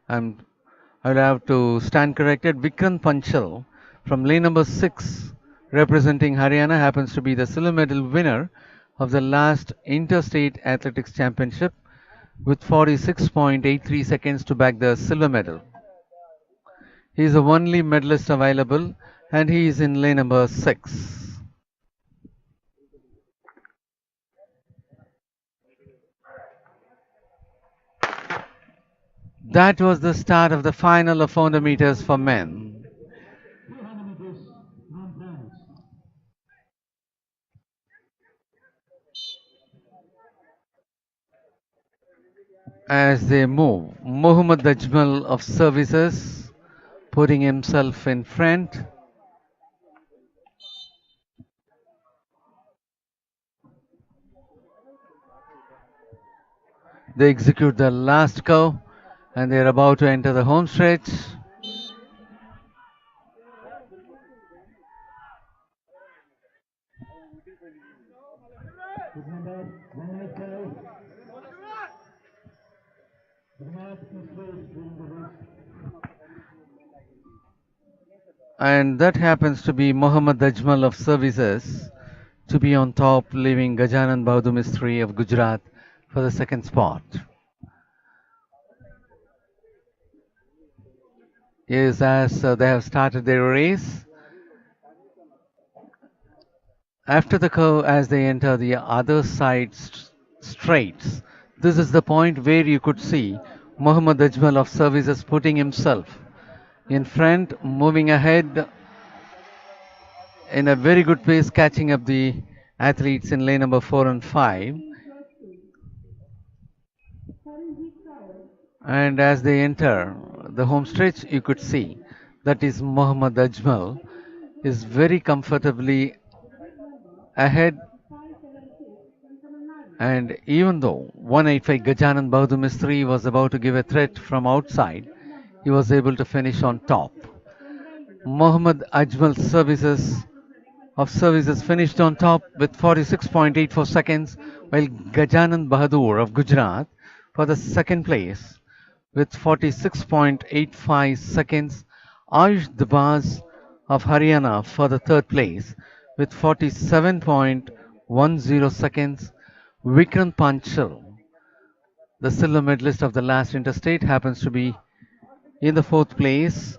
And I'll have to stand corrected. Vikram Panchal from lane number 6, representing Haryana, happens to be the silver medal winner of the last interstate athletics championship with 46.83 seconds to back the silver medal. He is the only medalist available, and he is in lane number 6. That was the start of the final of 400 meters for men. As they move, Muhammad Ajmal of services putting himself in front. They execute the last curve and they are about to enter the home stretch. And that happens to be Muhammad Ajmal of services to be on top, leaving Gajanan Bahadur Mistry of Gujarat for the second spot. Yes, as they have started their race. After the curve, as they enter the other side straights, this is the point where you could see Muhammad Ajmal of services putting himself in front, moving ahead in a very good pace, catching up the athletes in lane number 4 and 5. And as they enter the home stretch, you could see that is Muhammad Ajmal is very comfortably ahead. And even though 185 Gajanan Bahadur Mistry was about to give a threat from outside, he was able to finish on top. Mohammad Ajmal services finished on top with 46.84 seconds, while Gajanan Bahadur of Gujarat for the second place with 46.85 seconds. Ayush Dabas of Haryana for the third place with 47.10 seconds. Vikram Panchal, the silver medalist of the last interstate, happens to be in the fourth place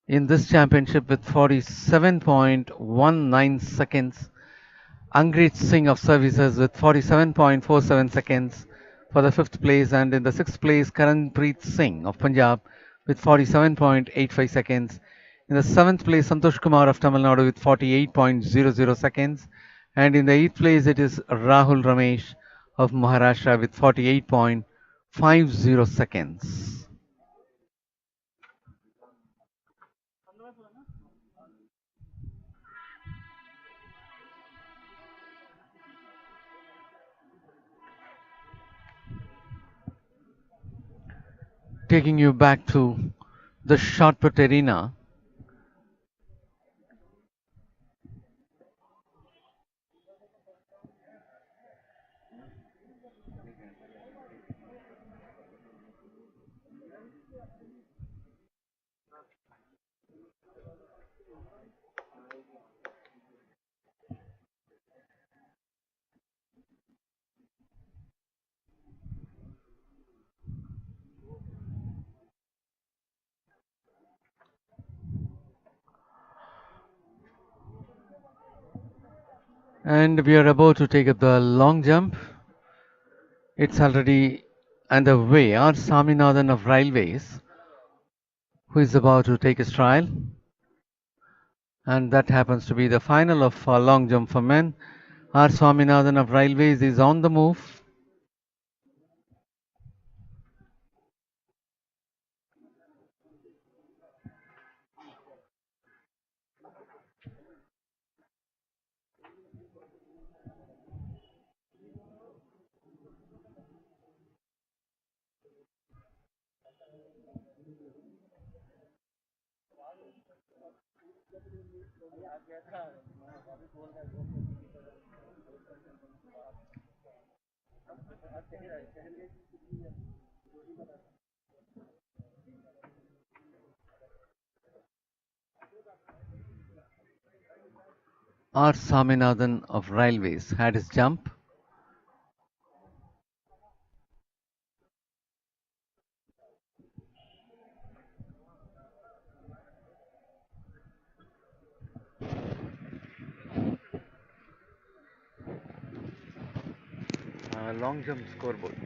in this championship with 47.19 seconds. Angrit Singh of services with 47.47 seconds for the fifth place, and in the sixth place, Karanpreet Singh of Punjab with 47.85 seconds. In the seventh place, Santosh Kumar of Tamil Nadu with 48.00 seconds, and in the eighth place, it is Rahul Ramesh of Maharashtra with 48.50 seconds. Taking you back to the shot put arena. And we are about to take up the long jump. It's already underway. R. Swaminathan of Railways, who is about to take his trial. And that happens to be the final of long jump for men. R. Swaminathan of Railways is on the move. R. Swaminathan of Railways had his jump. Long jump scoreboard.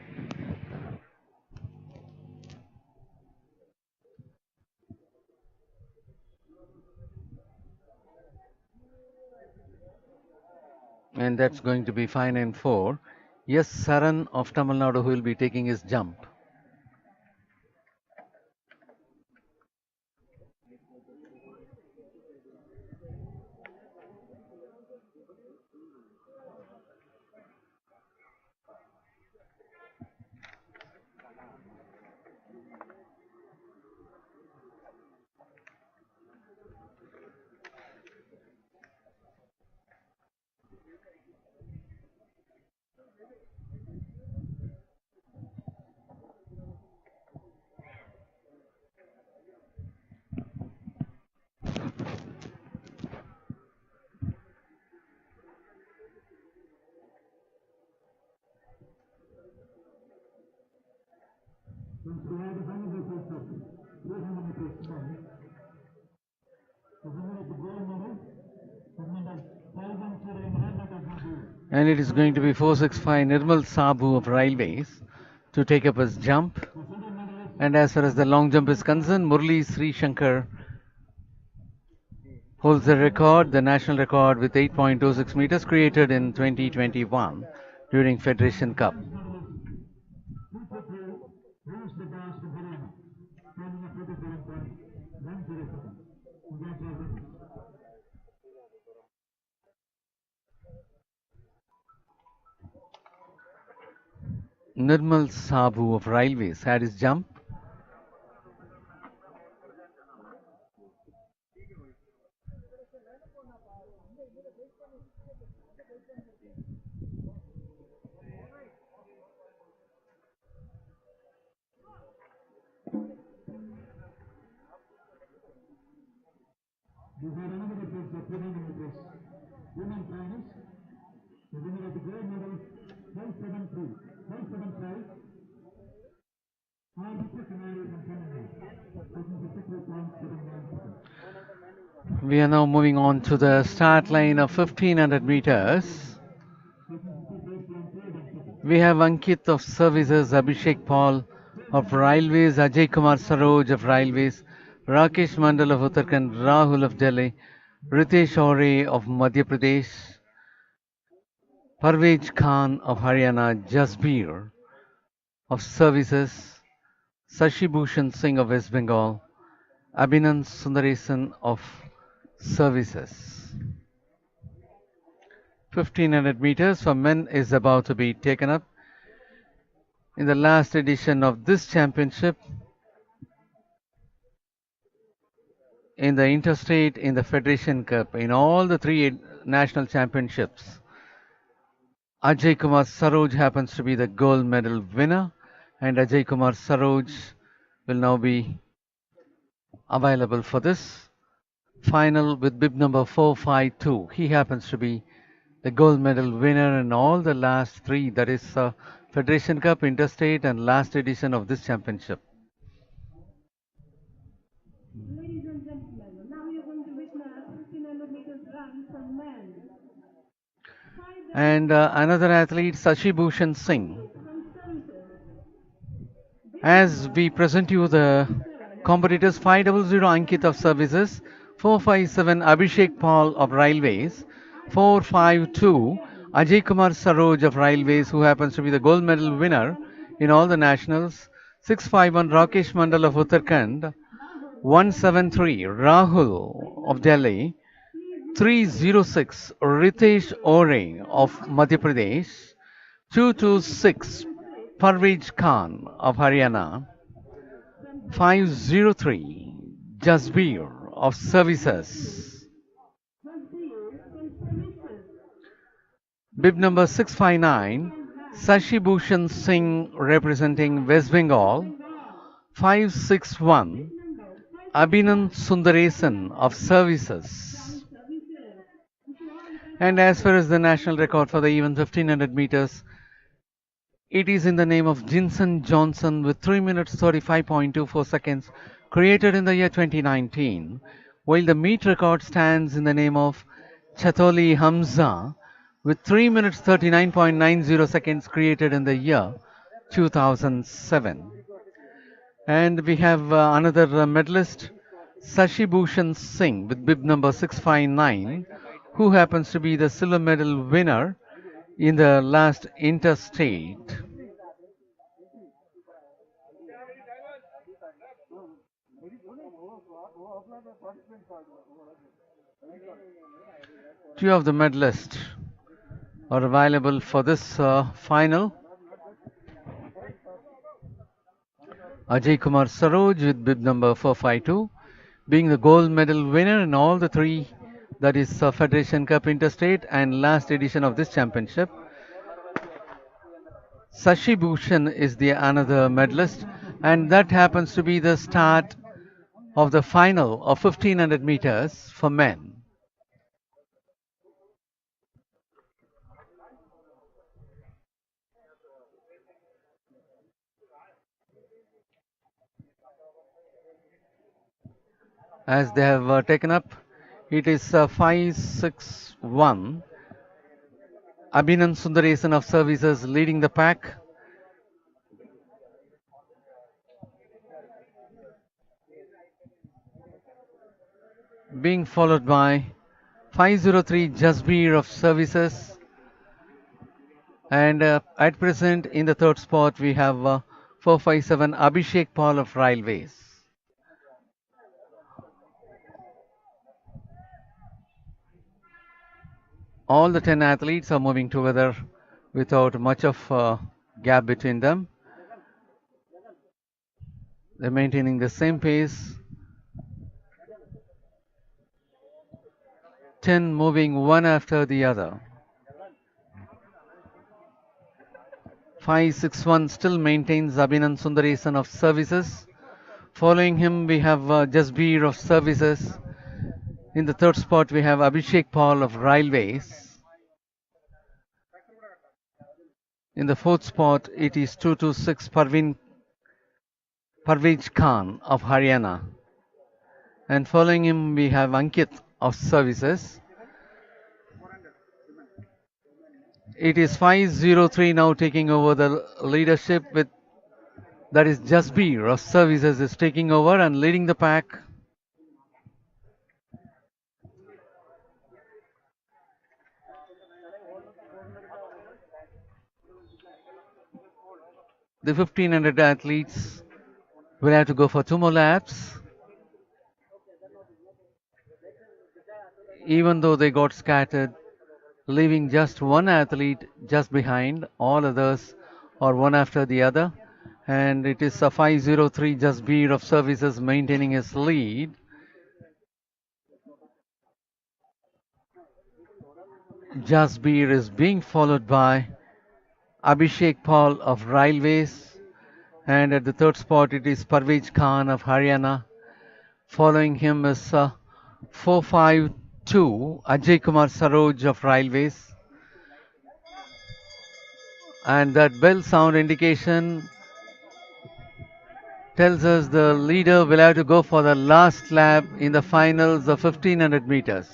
And that's going to be 594. Yes, Saran of Tamil Nadu who will be taking his jump. And it is going to be 465 Nirmal Sabu of Railways to take up his jump. And as far as the long jump is concerned, Murli Sri Shankar holds the record, the national record with 8.26 meters created in 2021 during Federation Cup. Nirmal Sabu of Railways had his jump. We are now moving on to the start line of 1500 meters. We have Ankit of Services, Abhishek Paul of Railways, Ajay Kumar Saroj of Railways, Rakesh Mandal of Uttarakhand, Rahul of Delhi, Ritesh Aure of Madhya Pradesh, Parvez Khan of Haryana, Jasbir of Services, Sashi Bhushan Singh of West Bengal, Abhinand Sundaresan of Services. 1500 meters for men is about to be taken up. In the last edition of this championship, in the interstate, in the Federation Cup, in all the three national championships, Ajay Kumar Saroj happens to be the gold medal winner, and Ajay Kumar Saroj will now be available for this final with bib number 452. He happens to be the gold medal winner in all the last three, that is Federation Cup, Interstate, and last edition of this championship. Ladies and gentlemen, now you're going to witness 1500 meters run for men. And another athlete, Sashi Bhushan Singh. As we present you the competitors, 500 Ankit of Services, 457 Abhishek Paul of Railways, 452 Ajay Kumar Saroj of Railways, who happens to be the gold medal winner in all the nationals, 651 Rakesh Mandal of Uttarakhand, 173 Rahul of Delhi, 306 Ritesh Ore of Madhya Pradesh, 226 Parvez Khan of Haryana, 503 Jasbir of Services, bib number 659 Sashi Bhushan Singh representing West Bengal, 561 Abhinand Sundaresan of Services. And as far as the national record for the event 1500 meters, it is in the name of Jinson Johnson with 3 minutes 35.24 seconds, created in the year 2019, while the meet record stands in the name of Chatoli Hamza with 3 minutes 39.90 seconds, created in the year 2007. And we have another medalist, Sashi Bhushan Singh with bib number 659, who happens to be the silver medal winner in the last interstate. Two of the medalists are available for this final. Ajay Kumar Saroj with bib number 452, being the gold medal winner in all the three, that is Federation Cup Interstate and last edition of this championship. Sashi Bhushan is the another medalist, and that happens to be the start of the final of 1500 meters for men. As they have taken up, it is 561 Abhinand Sundaresan of Services leading the pack. Being followed by 503 Jasbir of Services. And at present in the third spot we have 457 Abhishek Paul of Railways. All the 10 athletes are moving together without much of gap between them. They're maintaining the same pace. 10 moving one after the other. 561 still maintains Abhinand Sundaresan of Services. Following him we have Jasbir of Services. In the third spot we have Abhishek Paul of Railways. In the fourth spot it is 226 Parvez Khan of Haryana. And following him we have Ankit of Services. It is 503 now taking over the leadership, with that is Jasbir of Services is taking over and leading the pack. The 1500 athletes will have to go for 2 more laps. Even though they got scattered, leaving just one athlete just behind, all others are one after the other. And it is a 503 Jasbir of Services maintaining his lead. Jasbir is being followed by Abhishek Paul of Railways, and at the third spot it is Parvez Khan of Haryana. Following him is 452 Ajay Kumar Saroj of Railways. And that bell sound indication tells us the leader will have to go for the last lap in the finals of 1500 meters.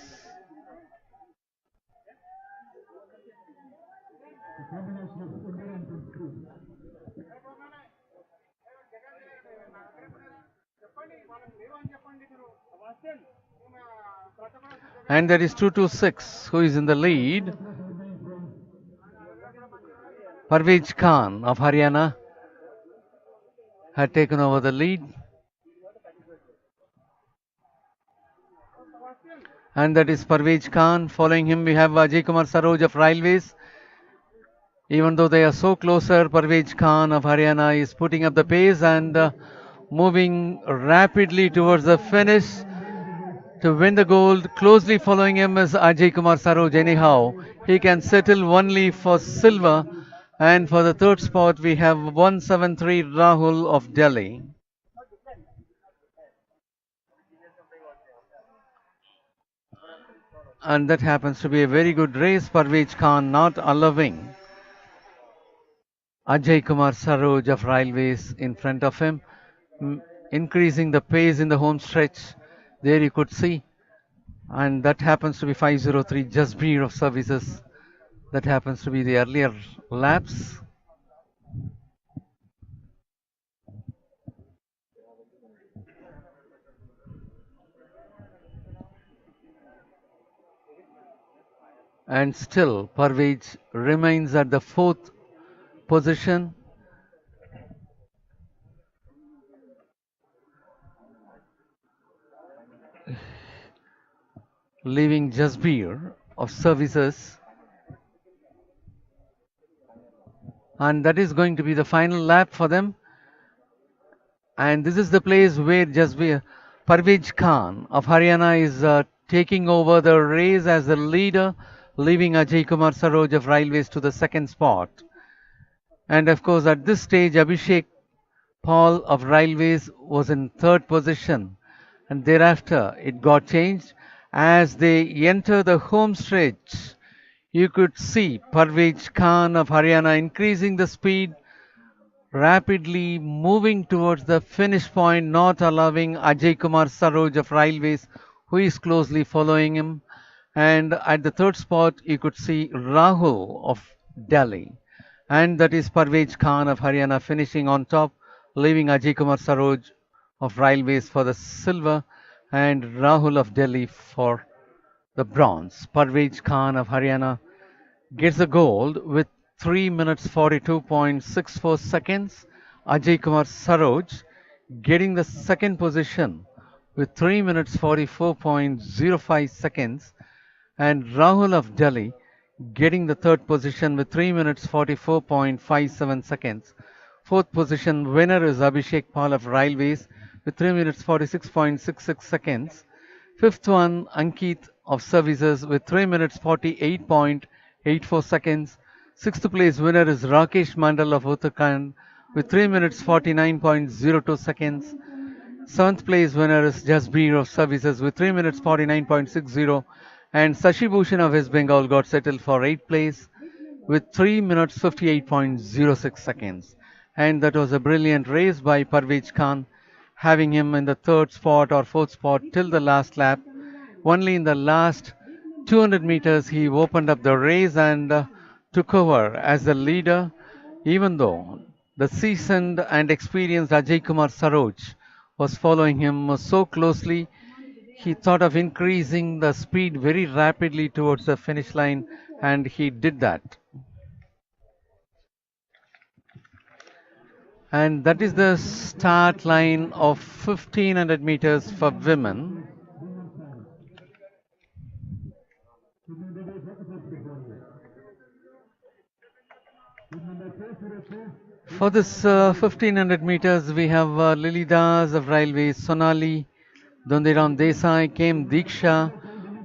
And that is 226, who is in the lead. Parvez Khan of Haryana had taken over the lead. And that is Parvez Khan. Following him, we have Ajay Kumar Saroj of Railways. Even though they are so closer, Parvez Khan of Haryana is putting up the pace and moving rapidly towards the finish to win the gold. Closely following him is Ajay Kumar Saroj. Anyhow, he can settle only for silver. And for the third spot, we have 173 Rahul of Delhi. And that happens to be a very good race. Parvez Khan not allowing Ajay Kumar Saroj of Railways in front of him, increasing the pace in the home stretch. There you could see. And that happens to be 503 Jasbir of Services. That happens to be the earlier laps. And still, Parvez remains at the fourth position. Leaving Jasbir of Services. And that is going to be the final lap for them. And this is the place where Jasbir Parvez Khan of Haryana is taking over the race as the leader, leaving Ajay Kumar Saroj of Railways to the second spot. And of course, at this stage, Abhishek Paul of Railways was in third position. And thereafter, it got changed. As they enter the home stretch, you could see Parvez Khan of Haryana increasing the speed, rapidly moving towards the finish point, not allowing Ajay Kumar Saroj of Railways, who is closely following him. And at the third spot, you could see Rahul of Delhi. And that is Parvez Khan of Haryana finishing on top, leaving Ajay Kumar Saroj of Railways for the silver and Rahul of Delhi for the bronze. Parvez Khan of Haryana gets the gold with 3 minutes 42.64 seconds. Ajay Kumar Saroj getting the second position with 3 minutes 44.05 seconds. And Rahul of Delhi getting the third position with 3 minutes 44.57 seconds. Fourth position winner is Abhishek Pal of Railways with 3 minutes 46.66 seconds. Fifth one, Ankit of Services with 3 minutes 48.84 seconds. Sixth place winner is Rakesh Mandal of Uttarakhand with 3 minutes 49.02 seconds. Seventh place winner is Jasbir of Services with 3 minutes 49.60. And Sashi Bhushan of West Bengal got settled for 8th place with 3 minutes 58.06 seconds. And that was a brilliant race by Parvez Khan, having him in the third spot or fourth spot till the last lap. Only in the last 200 meters he opened up the race and took over as the leader, even though the seasoned and experienced Ajay Kumar Saroj was following him so closely. He thought of increasing the speed very rapidly towards the finish line, and he did that. And that is the start line of 1500 meters for women. For this 1500 meters, we have Lily Das of Railways, Sonali, Dondiram Desai, Kem Diksha,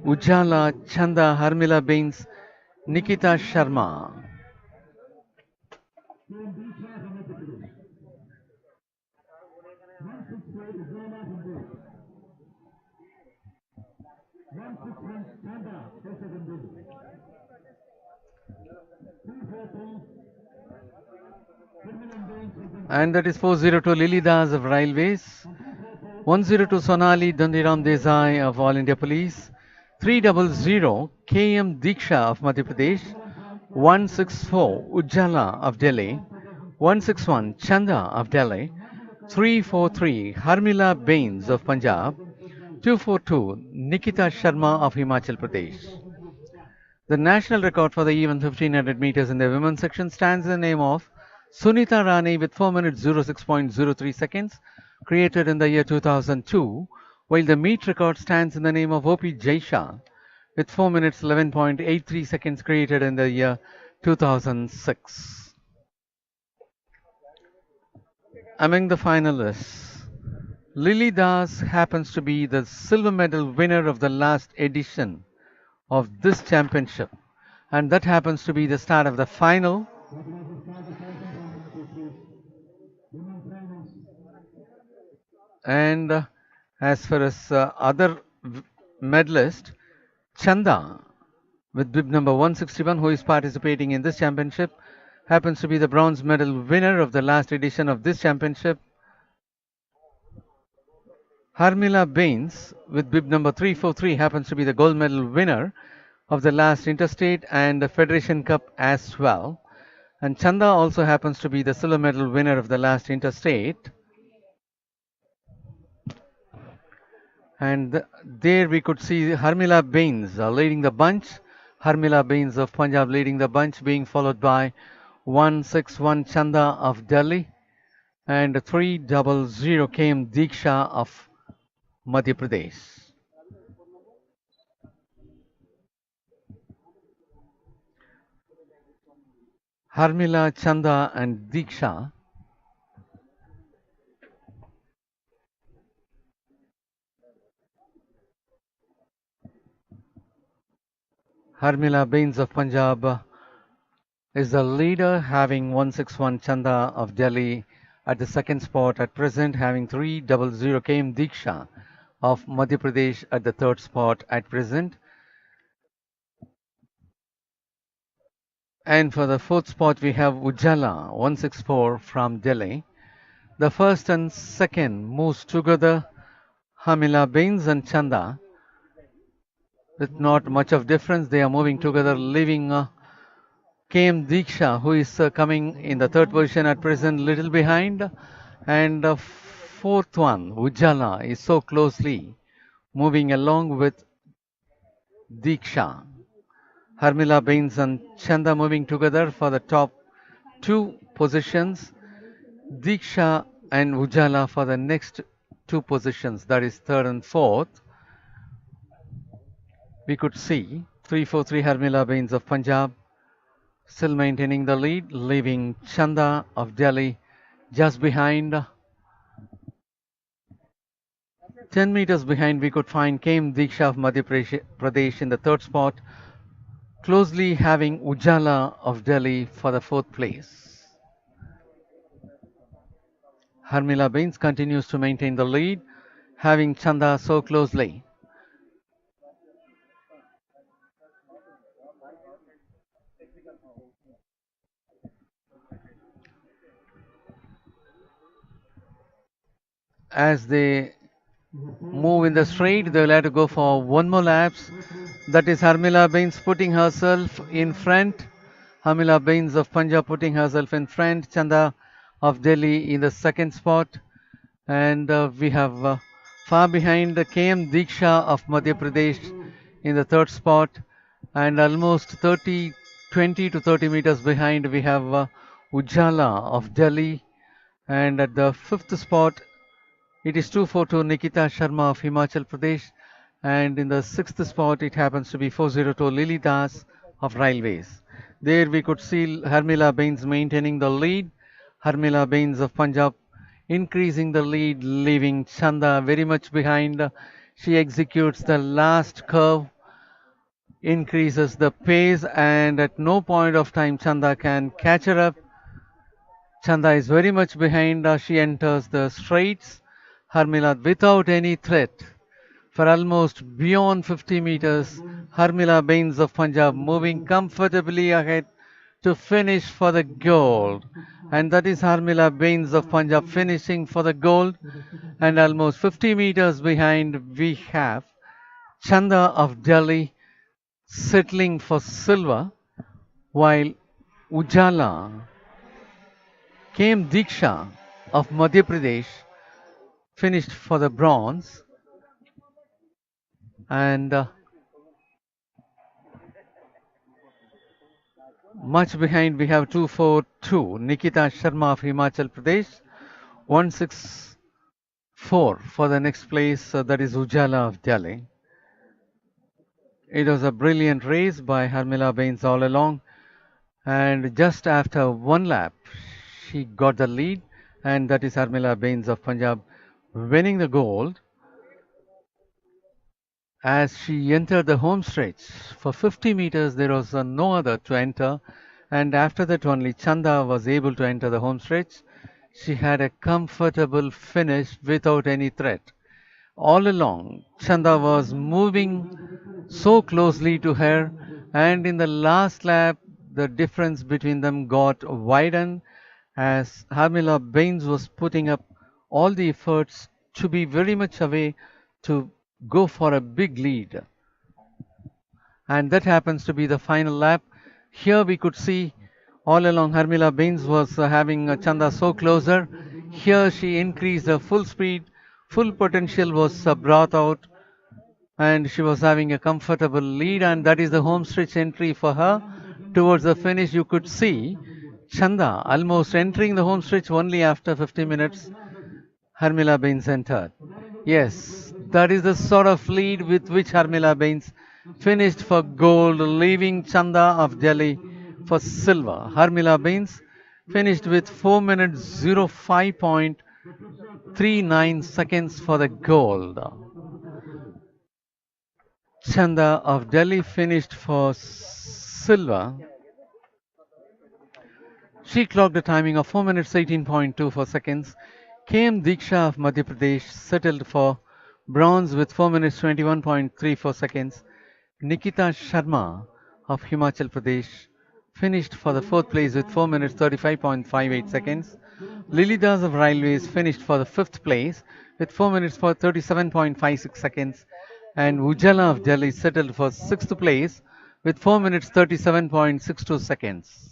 Ujjala, Chanda, Harmila Bains, Nikita Sharma. And that is 402 Lily Das of Railways, 102 Sonali Dandiram Desai of All India Police, 300 KM Diksha of Madhya Pradesh, 164 Ujjala of Delhi, 161 Chanda of Delhi, 343 Harmila Bains of Punjab, 2:42 Nikita Sharma of Himachal Pradesh. The national record for the event 1500 meters in the women's section stands in the name of Sunita Rani with 4 minutes 06.03 seconds, created in the year 2002, while the meet record stands in the name of OP Jaisha with 4 minutes 11.83 seconds, created in the year 2006. Among the finalists, Lily Das happens to be the silver medal winner of the last edition of this championship, and that happens to be the start of the final. And as far as other medalist, Chanda with bib number 161, who is participating in this championship, happens to be the bronze medal winner of the last edition of this championship. Harmila Bains with bib number 343 happens to be the gold medal winner of the last interstate and the Federation Cup as well. And Chanda also happens to be the silver medal winner of the last interstate. And there we could see Harmila Bains leading the bunch. Harmila Bains of Punjab leading the bunch, being followed by 161 Chanda of Delhi and 300 came Diksha of Madhya Pradesh. Harmila, Chanda and Diksha Harmila Bains of Punjab is the leader, having 161 Chanda of Delhi at the second spot at present, having 300 km Diksha of Madhya Pradesh at the third spot at present. And for the fourth spot, we have Ujjala 164 from Delhi. The first and second moves together, Harmila Bains and Chanda. With not much of difference, they are moving together, leaving KM Diksha, who is coming in the third position at present, little behind. And the fourth one, Ujjala, is so closely moving along with Diksha. Harmila Bains and Chanda moving together for the top two positions. Diksha and Ujjala for the next two positions, that is third and fourth. We could see 343 Harmila Bains of Punjab still maintaining the lead, leaving Chanda of Delhi just behind. 10 meters behind, we could find KM Diksha of Madhya Pradesh in the third spot, closely having Ujjala of Delhi for the fourth place. Harmila Bains continues to maintain the lead, having Chanda so closely. As they move in the straight, they will have to go for one more laps. That is Harmila Bains putting herself in front. Harmila Bains of Punjab putting herself in front. Chanda of Delhi in the second spot. And we have far behind KM Diksha of Madhya Pradesh in the third spot. And almost 20 to 30 meters behind, we have Ujjala of Delhi. And at the fifth spot, it is 242 Nikita Sharma of Himachal Pradesh, and in the sixth spot it happens to be 402 Lily Das of Railways. There we could see Harmila Bains maintaining the lead, Harmila Bains of Punjab increasing the lead, leaving Chanda very much behind. She executes the last curve, increases the pace, and at no point of time Chanda can catch her up. Chanda is very much behind. She enters the straights. Harmila without any threat for almost beyond 50 meters. Harmila Bains of Punjab moving comfortably ahead to finish for the gold. And that is Harmila Bains of Punjab finishing for the gold. And almost 50 meters behind, we have Chanda of Delhi settling for silver, while Ujjala, KM Diksha of Madhya Pradesh finished for the bronze. And much behind, we have 242 Nikita Sharma of Himachal Pradesh, 164 for the next place, that is Ujala of Delhi. It was a brilliant race by Harmila Bains all along, and just after one lap, she got the lead, and that is Harmila Bains of Punjab winning the gold as she entered the home stretch. For 50 meters, there was no other to enter, and after that, only Chanda was able to enter the home stretch. She had a comfortable finish without any threat. All along, Chanda was moving so closely to her, and in the last lap, the difference between them got widened as Harmila Bains was putting up all the efforts to be very much away to go for a big lead. And that happens to be the final lap. Here we could see all along Harmila Bains was having Chanda so closer. Here she increased her full speed, full potential was brought out, and she was having a comfortable lead, and that is the home stretch entry for her. Towards the finish, you could see Chanda almost entering the home stretch only after 50 minutes. Harmila Bains entered. Yes, that is the sort of lead with which Harmila Bains finished for gold, leaving Chanda of Delhi for silver. Harmila Bains finished with 4 minutes 05.39 seconds for the gold. Chanda of Delhi finished for silver. She clocked a timing of 4 minutes 18.24 seconds. KM Diksha of Madhya Pradesh settled for bronze with 4 minutes 21.34 seconds. Nikita Sharma of Himachal Pradesh finished for the fourth place with 4 minutes 35.58 seconds. Lily Das of Railways finished for the fifth place with 4 minutes for 37.56 seconds. And Ujala of Delhi settled for sixth place with 4 minutes 37.62 seconds.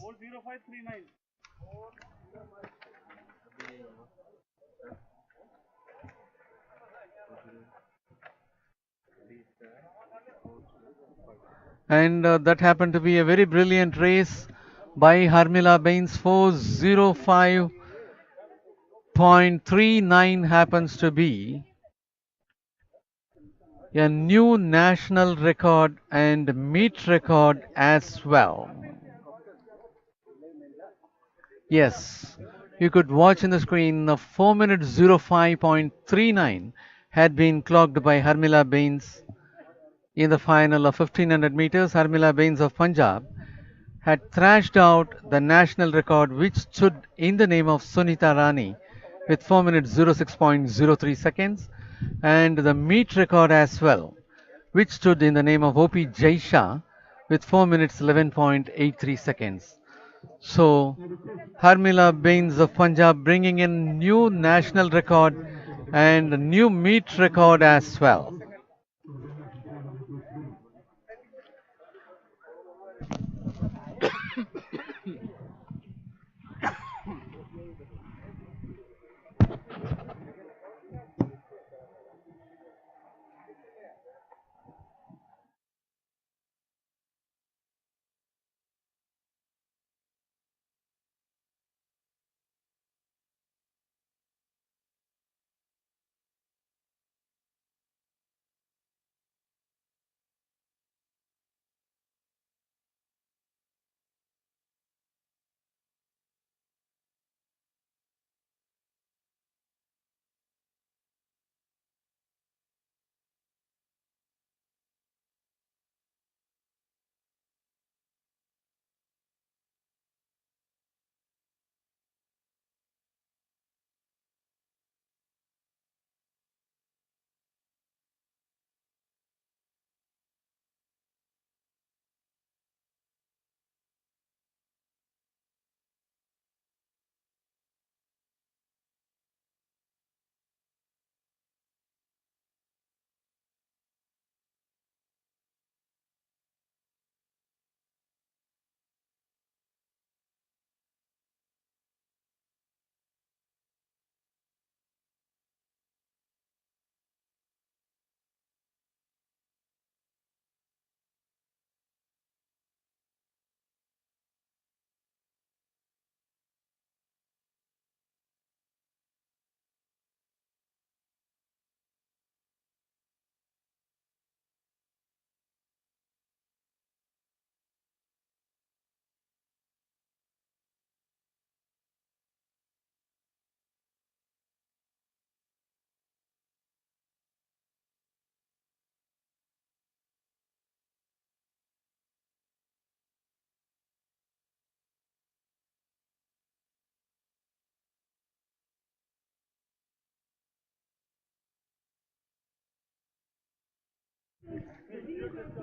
And that happened to be a very brilliant race by Harmila Bains. 405.39 happens to be a new national record and meet record as well. Yes, you could watch in the screen 4 minutes 05.39 had been clocked by Harmila Bains in the final of 1500 meters. Harmila Bains of Punjab had thrashed out the national record which stood in the name of Sunita Rani with 4 minutes 06.03 seconds, and the meet record as well which stood in the name of OP Jaisha with 4 minutes 11.83 seconds. So Harmila Bains of Punjab bringing in new national record and new meet record as well.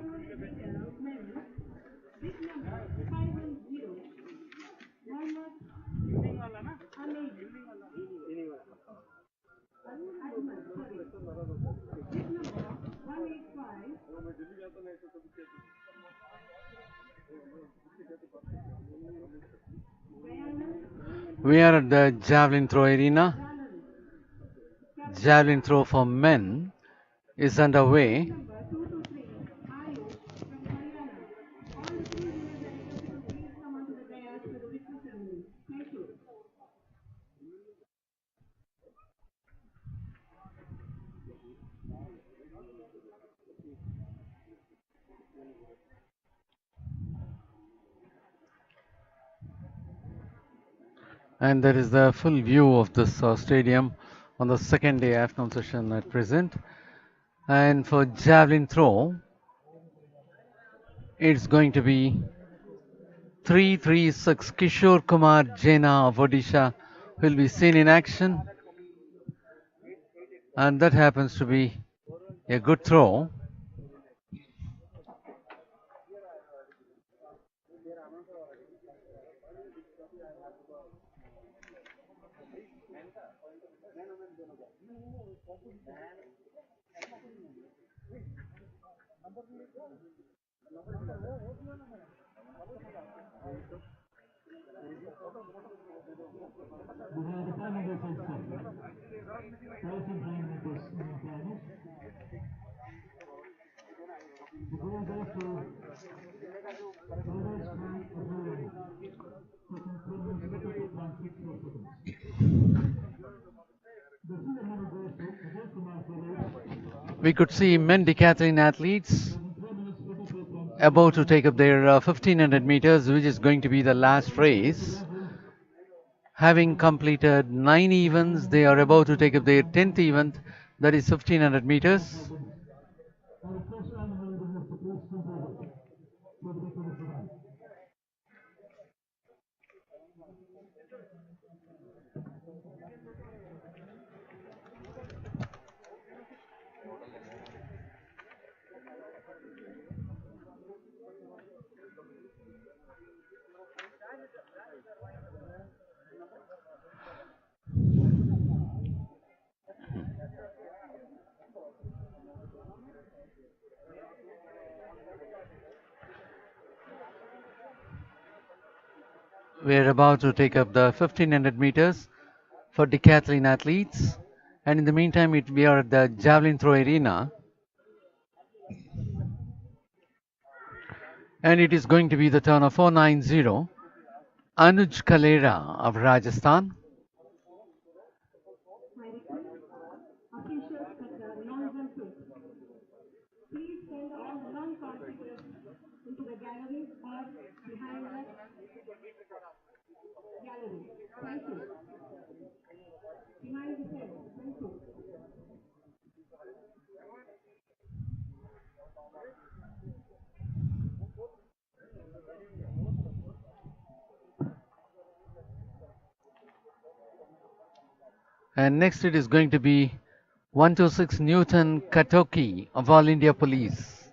meters men, big number 510, Mohammed Hamid Ahmad, sorry, big number 185, We are at the Javelin Throw arena. Jalan, Javelin Throw for men is big underway. number 223, Ayub from Haryana. All the three winners are requested to please come onto the dais for the victory ceremony. Thank you. And there is the full view of this stadium on the second day afternoon session at present. And for Javelin Throw, it's going to be 336 Kishore Kumar Jaina of Odisha will be seen in action. And that happens to be a good throw. We could see men decathlon athletes about to take up their 1500 meters, which is going to be the last race. Having completed 9 events, they are about to take up their 10th event, that is 1500 meters. We're about to take up the 1500 meters for decathlon athletes. And in the meantime, we are at the Javelin Throw arena. And it is going to be the turn of 490, Anuj Kalera of Rajasthan. My request, officials at the non-jump pit, please send all the non-competitors into the gallery or behind the gallery. Thank you. Behind the head. Thank you. And next it is going to be 126 Newton Katoki of All India Police.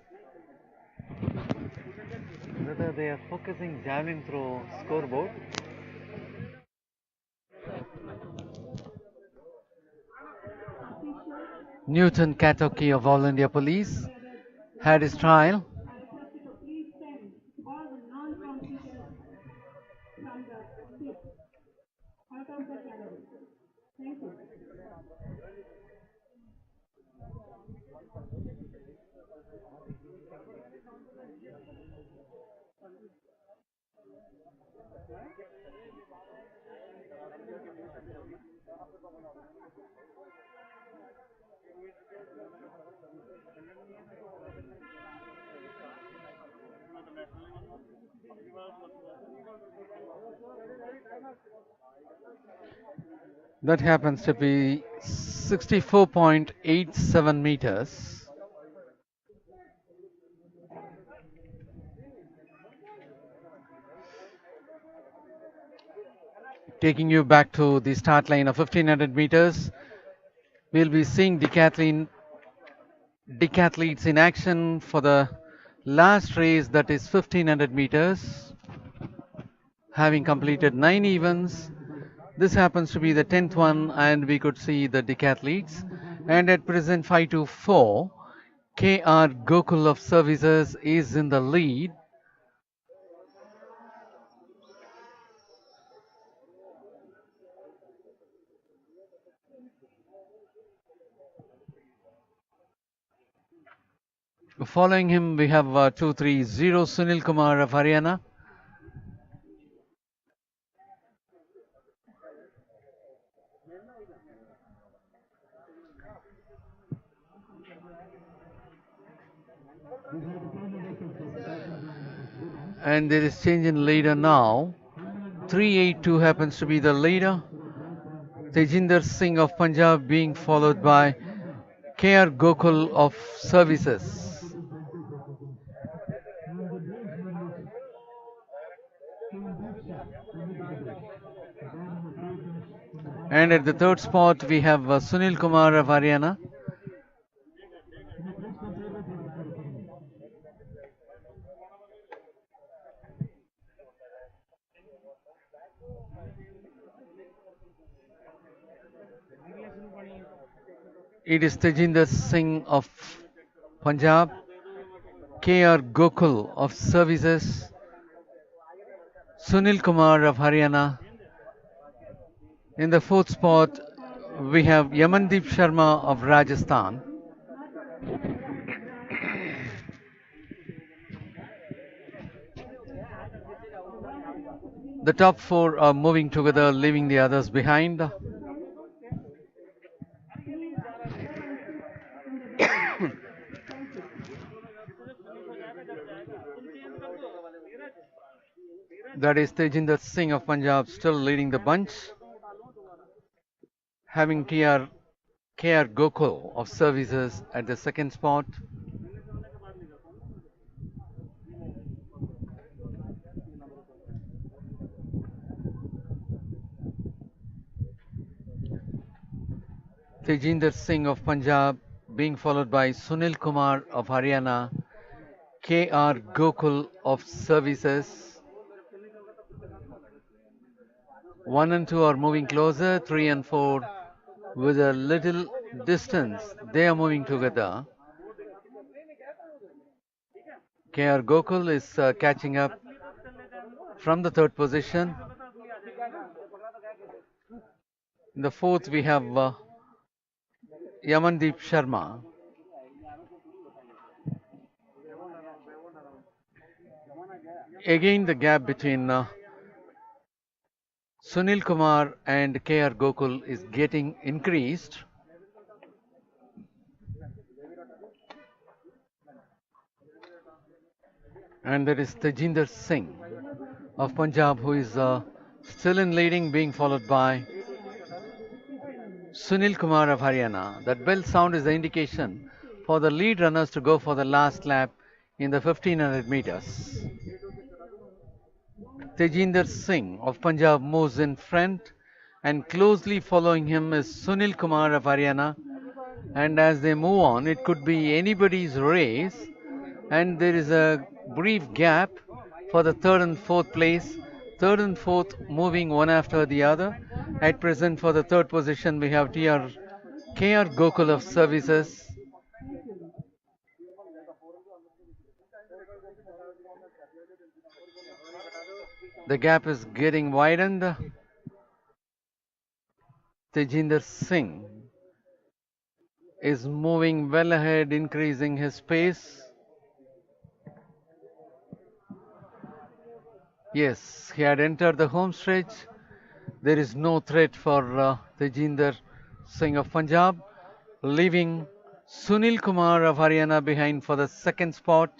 Whether they are focusing Javelin Throw scoreboard. Officials Newton Katoki of All India Police together had his non-competitors trial. are requested to please send all the non-competitors from the pit out of the gallery. Thank you. That happens to be 64.87 meters. Taking you back to the start line of 1500 meters, we'll be seeing decathletes in action for the last race, that is 1500 meters, having completed 9 events. This happens to be the 10th one, and we could see the decathletes. And at present, 5 to 4, KR Gokul of Services is in the lead. Following him, we have 230 Sunil Kumar of Haryana. And there is change in leader now. 382 happens to be the leader. Tejinder Singh of Punjab being followed by KR Gokul of Services. And at the third spot, we have Sunil Kumar of Haryana. It is Tejinder Singh of Punjab, KR Gokul of Services, Sunil Kumar of Haryana. In the fourth spot, we have Amandeep Sharma of Rajasthan. The top four are moving together, leaving the others behind. That is Tejinder Singh of Punjab still leading the bunch, having KR Gokul of Services at the second spot. Tejinder Singh of Punjab being followed by Sunil Kumar of Haryana, KR Gokul of Services. 1 and 2 are moving closer, 3 and 4 with a little distance. They are moving together. KR Gokul is catching up from the third position. In the fourth, we have Amandeep Sharma. Again, the gap between Sunil Kumar and KR Gokul is getting increased. And there is Tejinder Singh of Punjab, who is still in leading, being followed by Sunil Kumar of Haryana. That bell sound is the indication for the lead runners to go for the last lap in the 1500 meters. Tejinder Singh of Punjab moves in front, and closely following him is Sunil Kumar of Haryana. And as they move on, it could be anybody's race, and there is a brief gap for the third and fourth place. Third and fourth moving one after the other. At present, for the third position, we have KR Gokul of Services. The gap is getting widened. Tejinder Singh is moving well ahead, increasing his pace. Yes, he had entered the home stretch. There is no threat for Tejinder Singh of Punjab, leaving Sunil Kumar of Haryana behind for the second spot.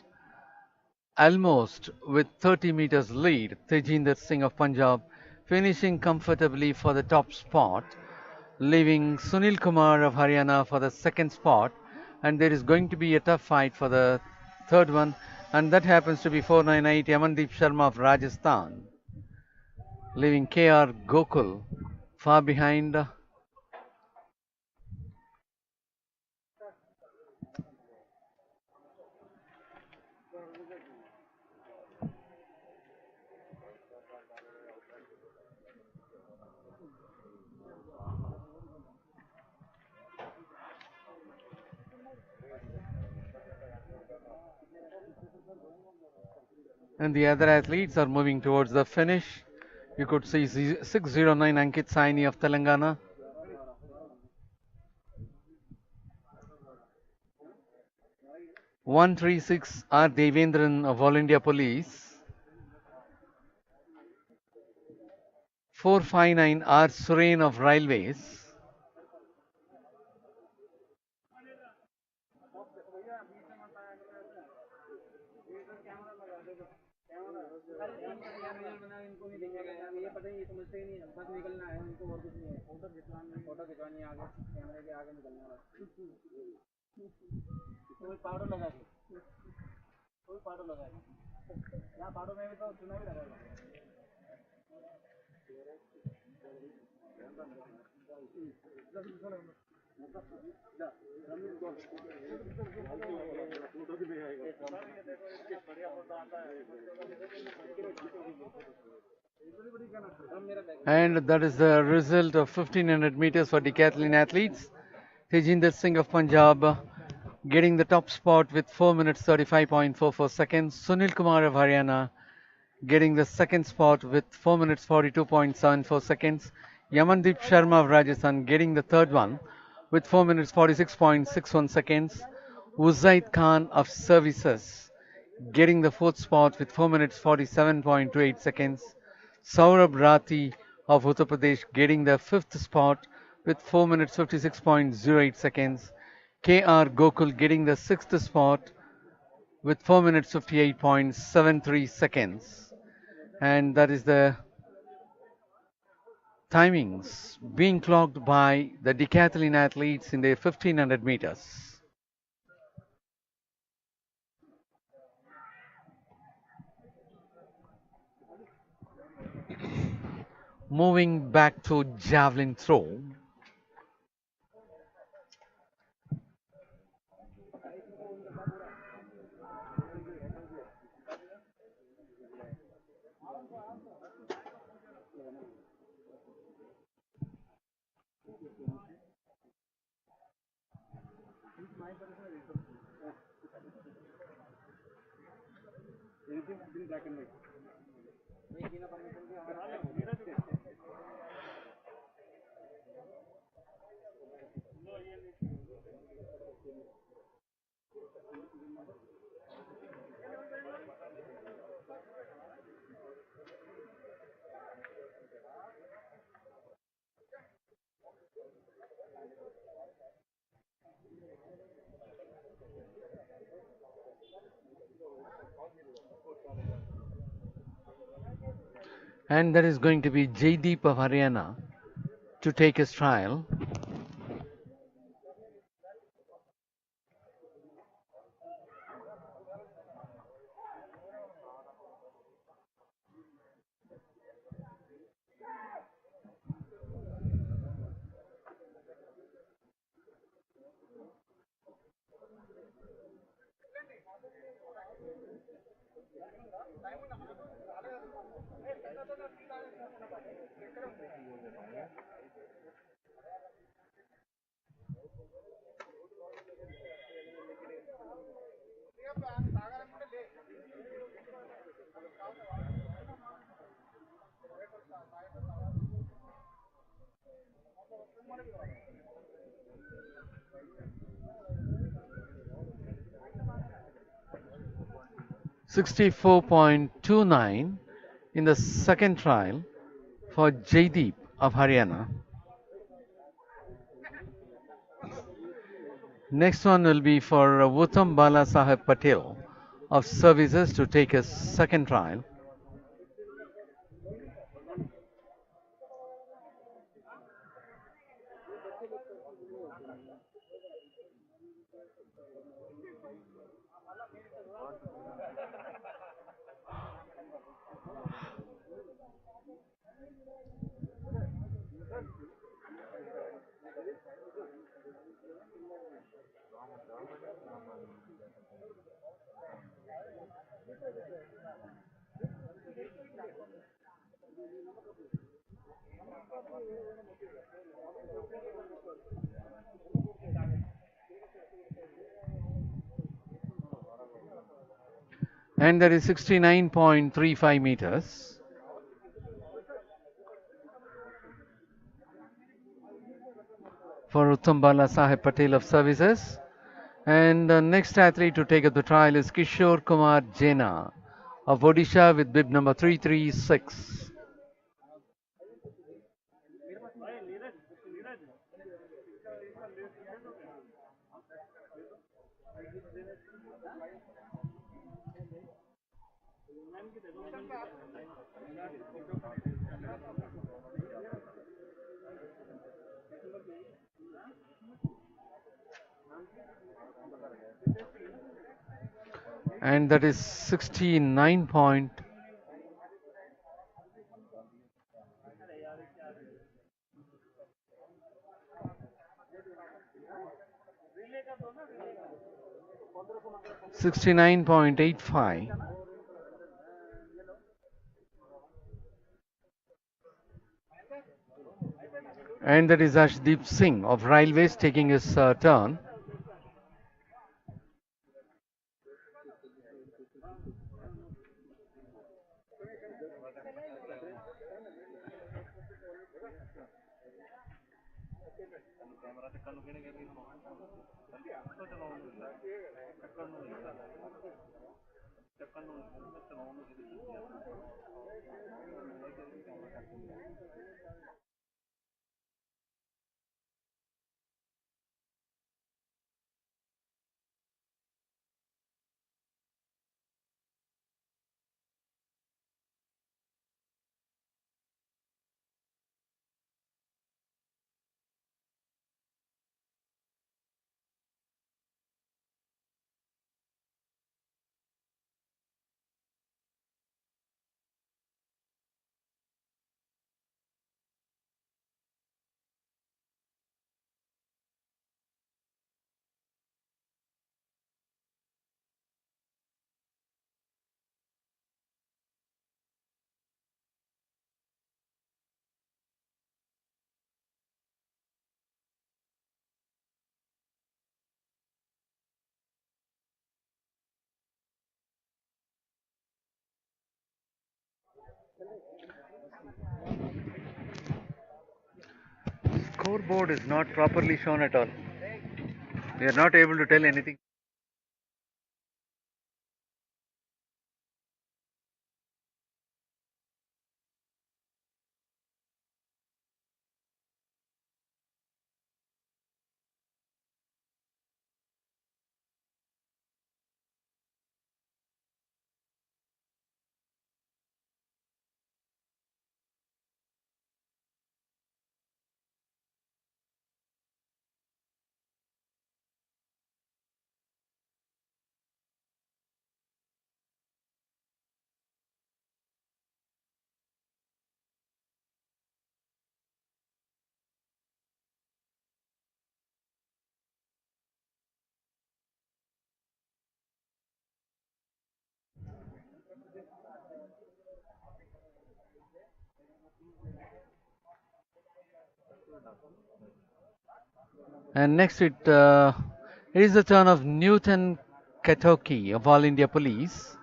Almost with 30 meters lead, Tejinder Singh of Punjab finishing comfortably for the top spot, leaving Sunil Kumar of Haryana for the second spot. And there is going to be a tough fight for the third one, and that happens to be 498 Amandeep Sharma of Rajasthan, leaving KR Gokul far behind. And the other athletes are moving towards the finish. You could see 609 Ankit Saini of Telangana, 136 R Devendran of All India Police, 459 R Surain of Railways, and that is the result of 1500 meters for decathlon athletes. Tejinder Singh of Punjab getting the top spot with 4 minutes 35.44 seconds. Sunil Kumar of Haryana getting the second spot with 4 minutes 42.74 seconds. Yamandeep Sharma of Rajasthan getting the third one with 4 minutes 46.61 seconds. Uzaid Khan of Services getting the fourth spot with 4 minutes 47.28 seconds. Saurabh Rathi of Uttar Pradesh getting the fifth spot with 4 minutes 56.08 seconds. KR Gokul getting the sixth spot with 4 minutes 58.73 seconds. And that is the timings being clocked by the decathlon athletes in their 1500 meters. Moving back to javelin throw, black and that is going to be Jaydeep of Haryana to take his trial. .29 in the second trial for Jaydeep of Haryana. Next one will be for Uttam Bala Sahib Patel of Services to take his second trial. And that is 69.35 meters. For Uttam Bala Saheb Patel of Services. And the next athlete to take up the trial is Kishore Kumar Jena of Odisha with bib number 336. And that is 69 point. $69.85. And that is Ashdeep Singh of Railways taking his turn. Scoreboard is not properly shown at all. We are not able to tell anything. And next it is the turn of Newton Katoki of All India Police.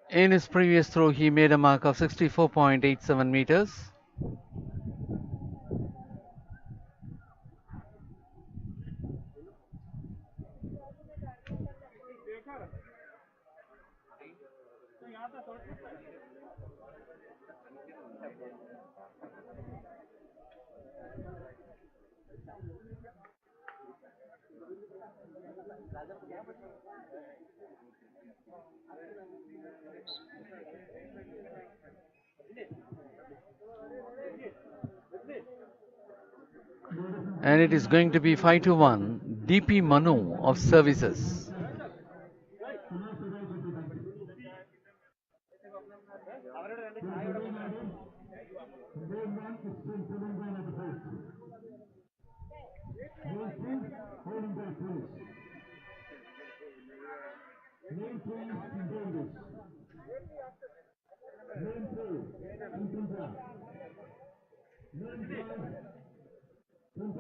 In his previous throw, he made a mark of 64.87 meters. And it is going to be 5-1. DP Manu of Services. Well,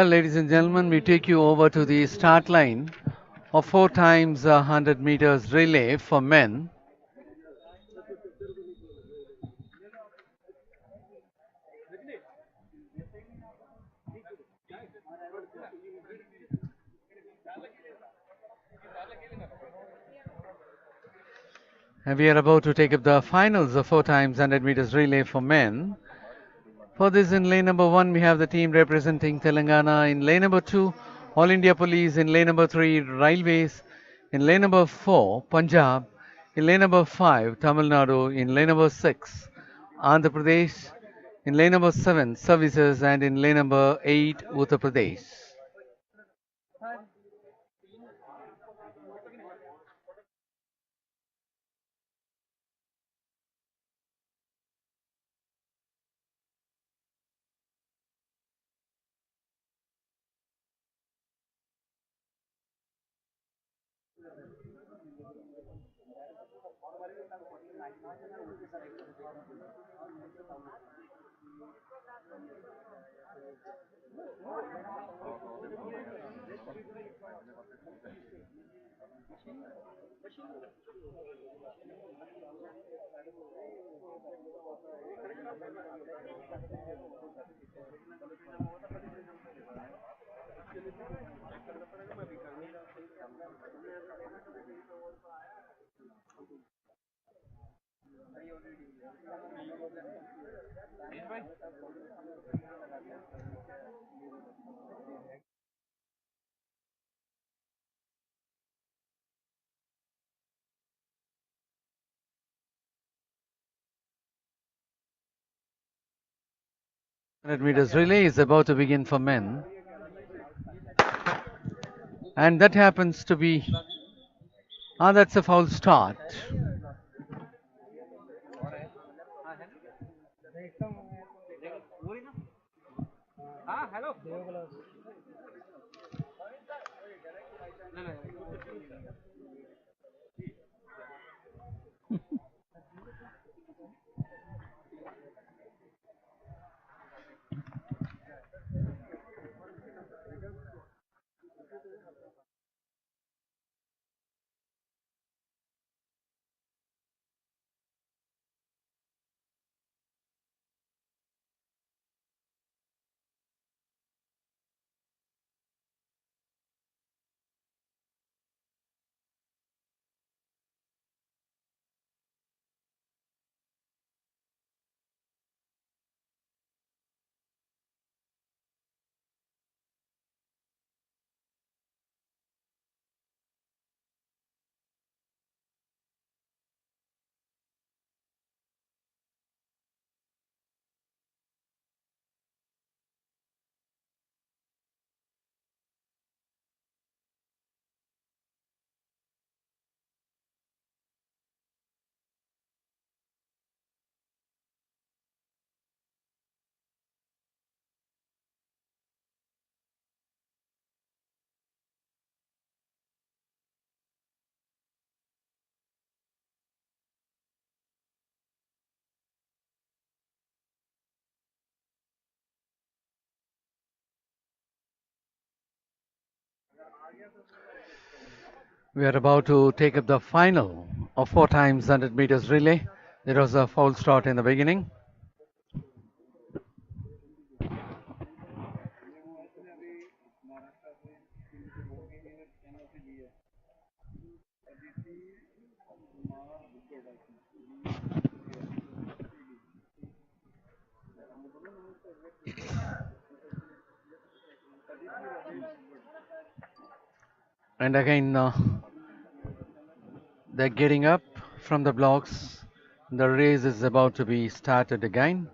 ladies and gentlemen, we take you over to the start line of 4 times 100 meters relay for men. And we are about to take up the finals of 4 times 100 meters relay for men. For this, in lane number 1, we have the team representing Telangana. In lane number 2, All India Police. In lane number 3, Railways. In lane number 4, Punjab. In lane number 5, Tamil Nadu. In lane number 6, Andhra Pradesh. In lane number 7, Services. And in lane number 8, Uttar Pradesh. Hundred meters relay is about to begin for men, and that happens to be that's a foul start. We are about to take up the final of 4 times 100 meters relay. There was a foul start in the beginning. And again, they're getting up from the blocks. The race is about to be started again.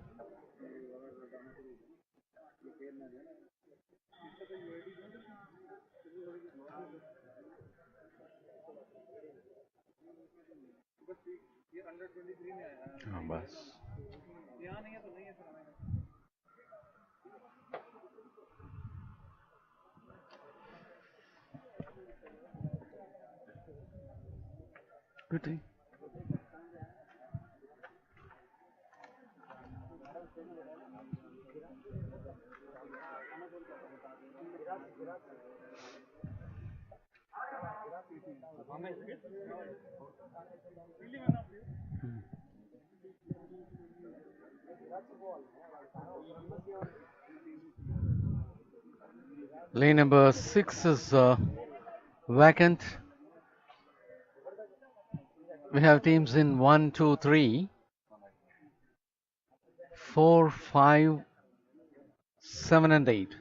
हाँ, बस good thing. Lane number 6 is vacant. We have teams in 1, 2, 3, 4, 5, 7, and 8.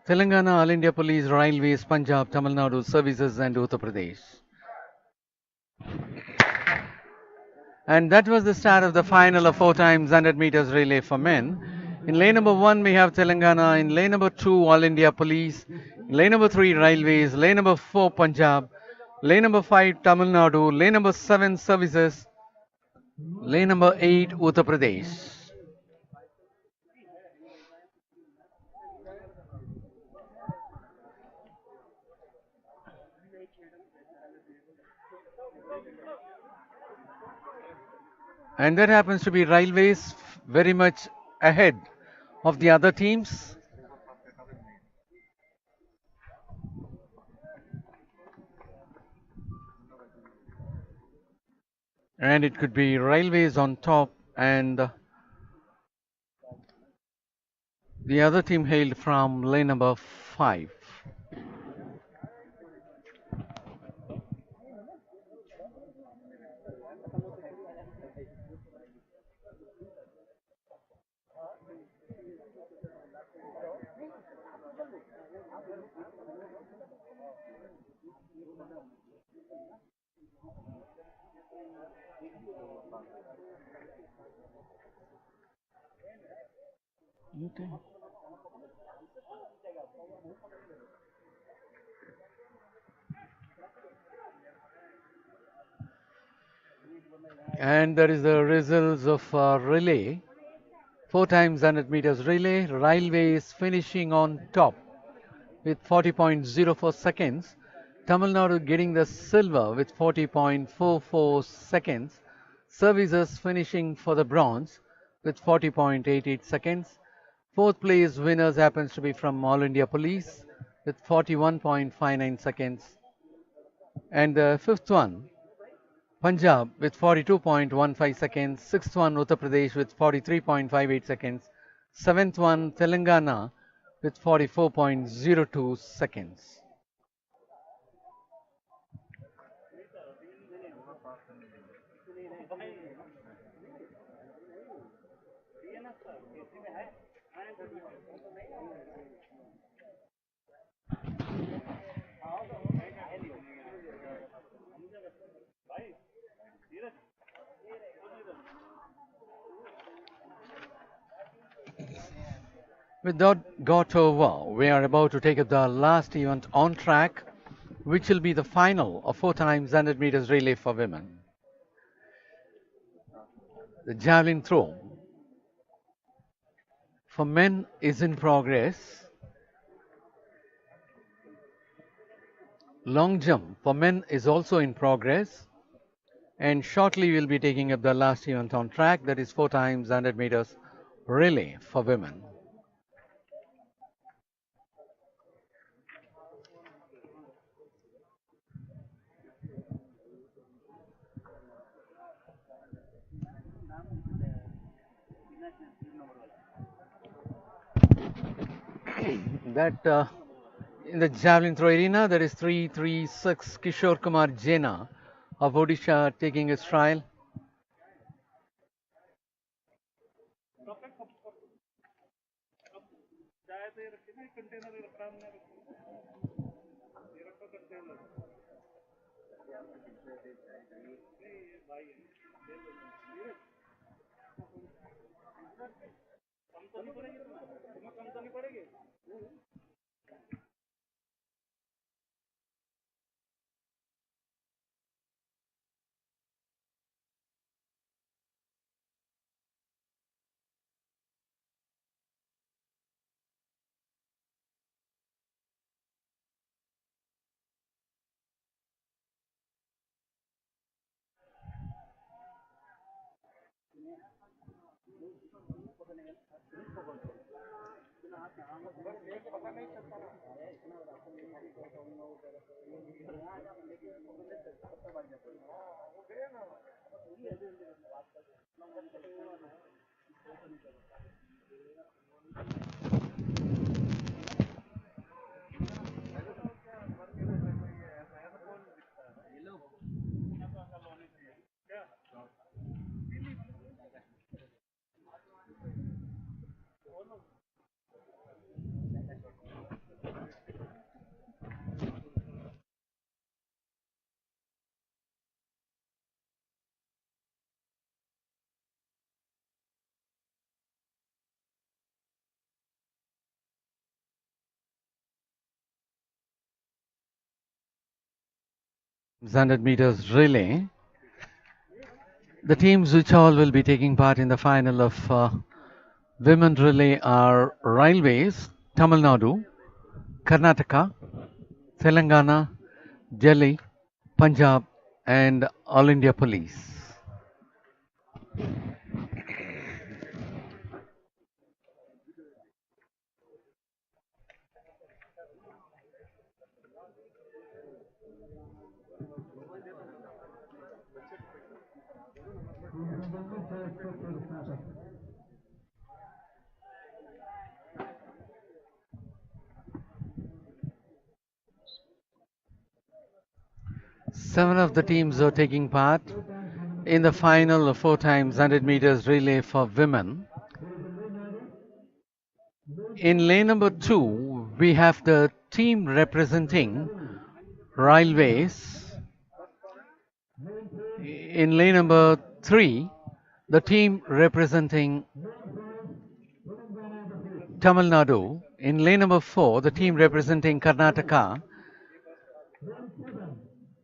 Telangana, All India Police, Railways, Punjab, Tamil Nadu Services, and Uttar Pradesh. And that was the start of the final of 4 times 100 meters relay for men. In lane number 1, we have Telangana. In lane number 2, All India Police. In lane number 3, Railways. Lane number 4, Punjab. Lane number 5, Tamil Nadu. Lane number 7, Services. Lane number 8, Uttar Pradesh. And that happens to be Railways very much ahead of the other teams. And it could be Railways on top and the other team hailed from lane number 5. Okay. And there is the results of relay. 4 times 100 meters relay. Railways finishing on top with 40.04 seconds. Tamil Nadu getting the silver with 40.44 seconds. Services finishing for the bronze with 40.88 seconds. Fourth place winners happens to be from All India Police with 41.59 seconds. And the fifth one, Punjab with 42.15 seconds. Sixth one, Uttar Pradesh with 43.58 seconds. Seventh one, Telangana with 44.02 seconds. With that got over, we are about to take up the last event on track, which will be the final of 4 times 100 meters relay for women. The javelin throw for men is in progress. Long jump for men is also in progress. And shortly we'll be taking up the last event on track, that is 4 times 100 meters relay for women. That in the javelin throw arena, there is 336 Kishore Kumar Jena of Odisha taking his trial. 100 meters relay. The teams which all will be taking part in the final of women relay are Railways, Tamil Nadu, Karnataka, Telangana, Delhi, Punjab, and All India Police. Seven of the teams are taking part in the final of 4 times 100 meters relay for women. In lane number 2, we have the team representing Railways. In lane number 3, the team representing Tamil Nadu. In lane number 4, the team representing Karnataka.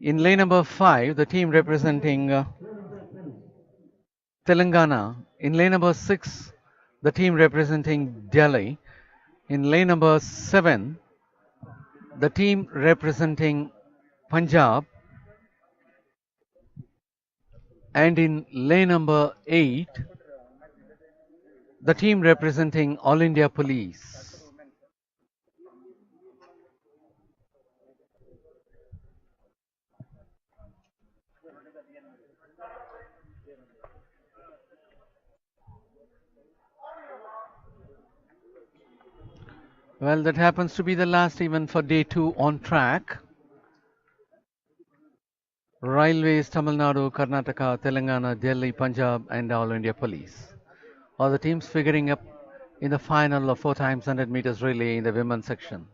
In lane number 5, the team representing Telangana. In lane number 6, the team representing Delhi. In lane number 7, the team representing Punjab. And in lane number 8, the team representing All India Police. Well, that happens to be the last event for day 2 on track. Railways, Tamil Nadu, Karnataka, Telangana, Delhi, Punjab, and All India Police. All the teams figuring up in the final of 4 times 100 meters relay in the women's section.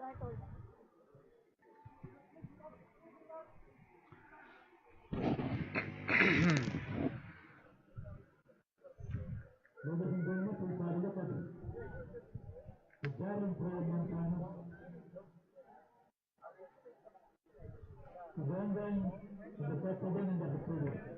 Ladies and gentlemen, please have a look at it. The Javelin Throw young finals. The Warangal, the Decathletes and the Decathletes.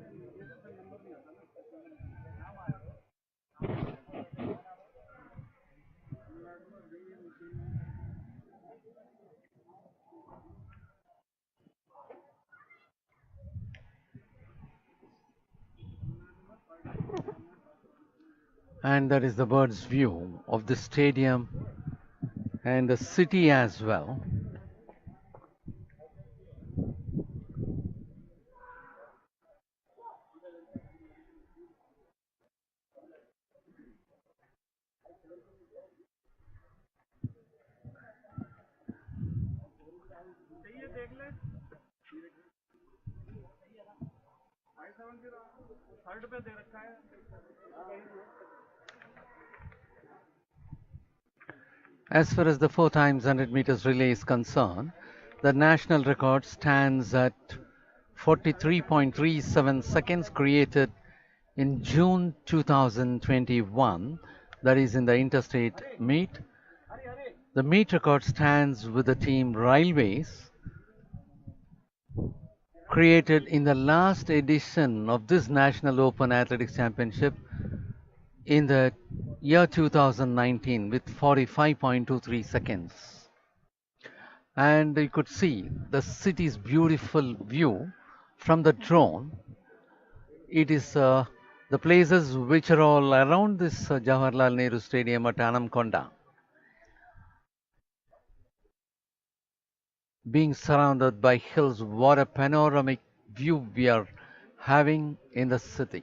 And that is the bird's view of the stadium and the city as well. As far as the 4 times 100 meters relay is concerned, the national record stands at 43.37 seconds, created in June 2021, that is in the interstate meet. The meet record stands with the team Railways, created in the last edition of this National Open Athletics Championship in the year 2019 with 45.23 seconds. And you could see the city's beautiful view from the drone. It is the places which are all around this Jawaharlal Nehru Stadium at Anamkonda, being surrounded by hills. What a panoramic view we are having in the city.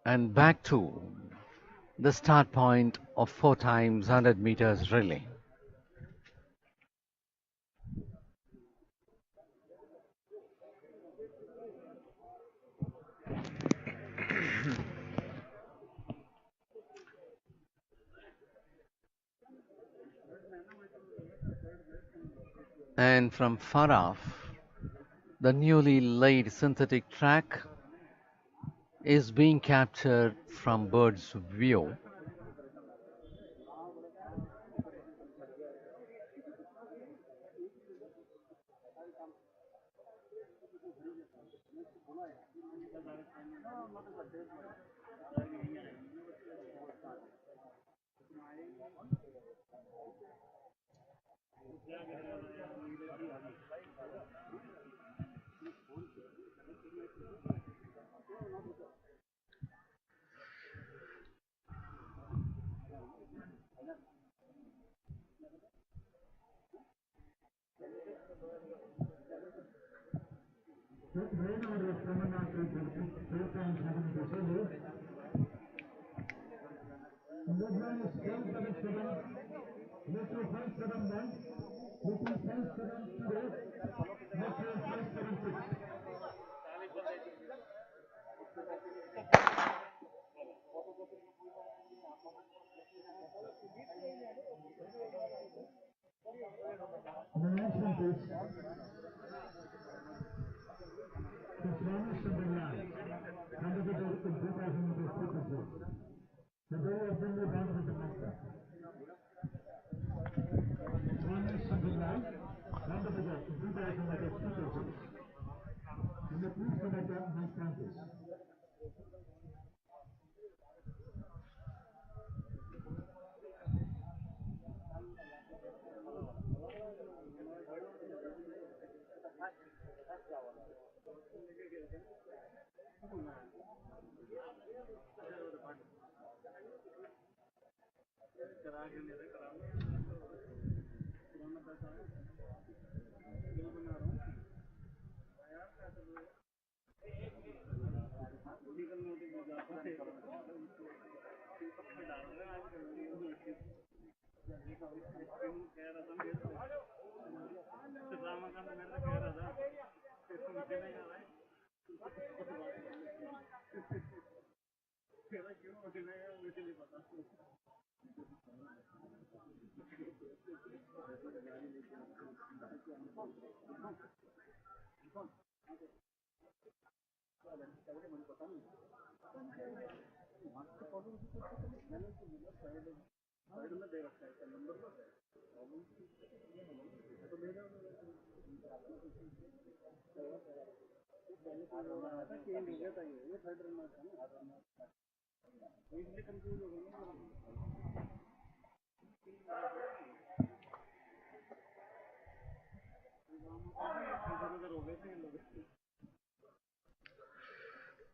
And back to the start point of 4 times 100 meters relay. And from far off, the newly laid synthetic track is being captured from bird's view.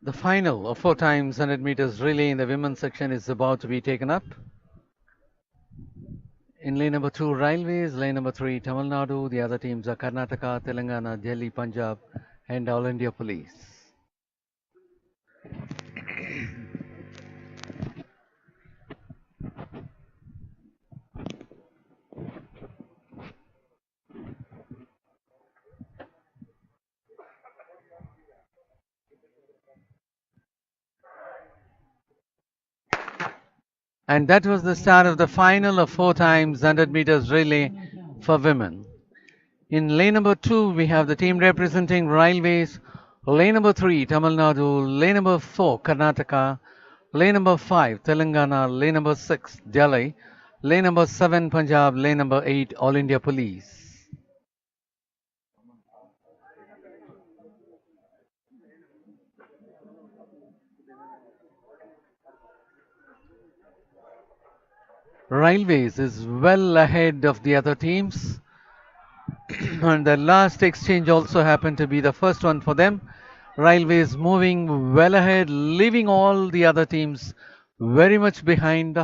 The final of 4 times 100 meters relay in the women's section is about to be taken up. In lane number 2, Railways, lane number 3, Tamil Nadu. The other teams are Karnataka, Telangana, Delhi, Punjab, and All India Police. And that was the start of the final of 4 times 100 meters relay for women. In lane number 2, we have the team representing Railways, lane number 3, Tamil Nadu, lane number 4, Karnataka, lane number 5, Telangana, lane number 6, Delhi, lane number 7, Punjab, lane number 8, All India Police. Railways is well ahead of the other teams. And the last exchange also happened to be the first one for them. Railways moving well ahead, leaving all the other teams very much behind.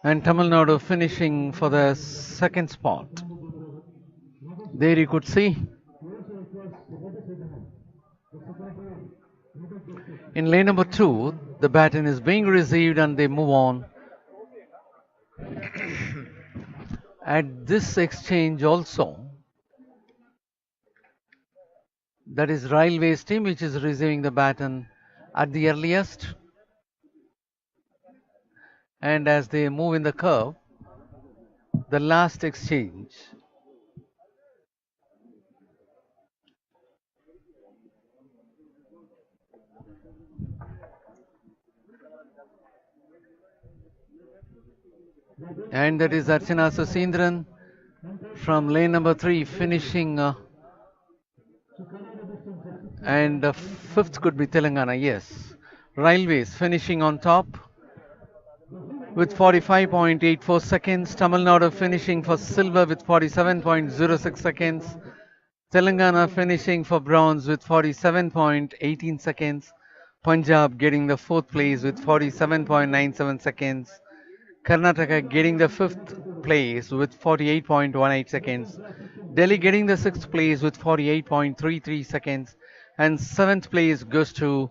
And Tamil Nadu finishing for the second spot. There you could see. In lane number 2, the baton is being received and they move on. At this exchange also, that is Railways team which is receiving the baton at the earliest. And as they move in the curve, the last exchange. And that is Archana Sasindran from lane number 3 finishing. And fifth could be Telangana, yes. Railways finishing on top with 45.84 seconds. Tamil Nadu finishing for silver with 47.06 seconds. Telangana finishing for bronze with 47.18 seconds. Punjab getting the fourth place with 47.97 seconds. Karnataka getting the fifth place with 48.18 seconds. Delhi getting the sixth place with 48.33 seconds. And seventh place goes to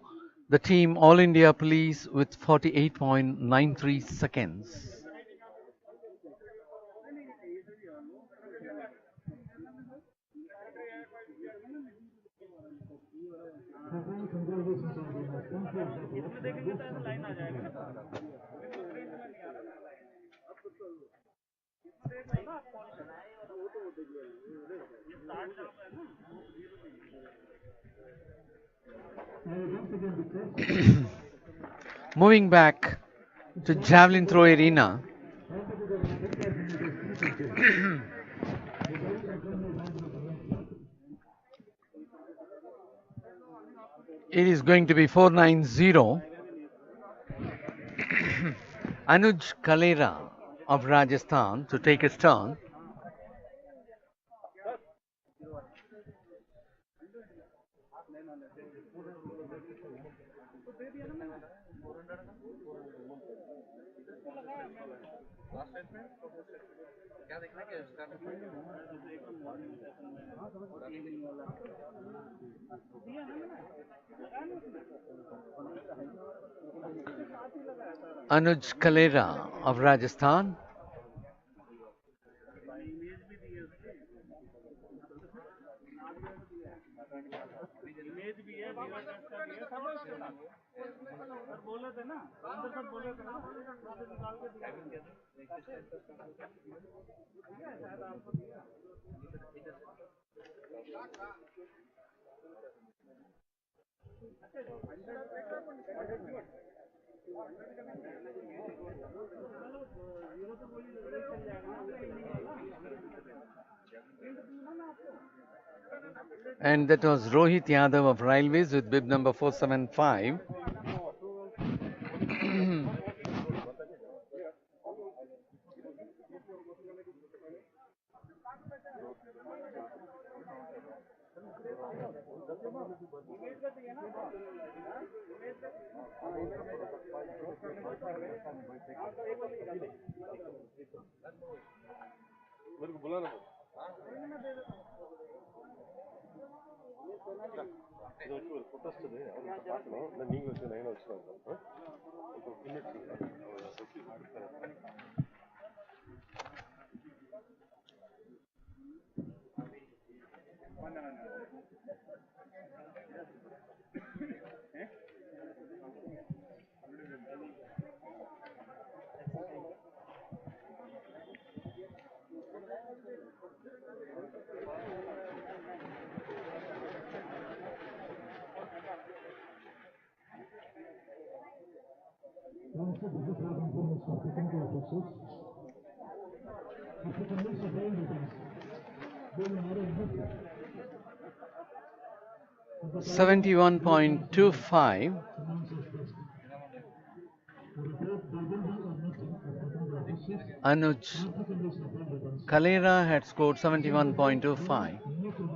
the team All India Police with 48.93 seconds. Moving back to Javelin Throw arena. It is going to be 490. Anuj Kalera of Rajasthan to take his turn. Anuj Kalera of Rajasthan. And that was Rohit Yadav of Railways with bib number 475. Also, this is what information of technical officers. African news of rail details. They will not admit 71.25. announcers best. The report they will be admitting of technical officers. Anuj African news of rail details. Kalera had scored 71.25. Most of the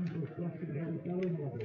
announcers plastic heavy following level.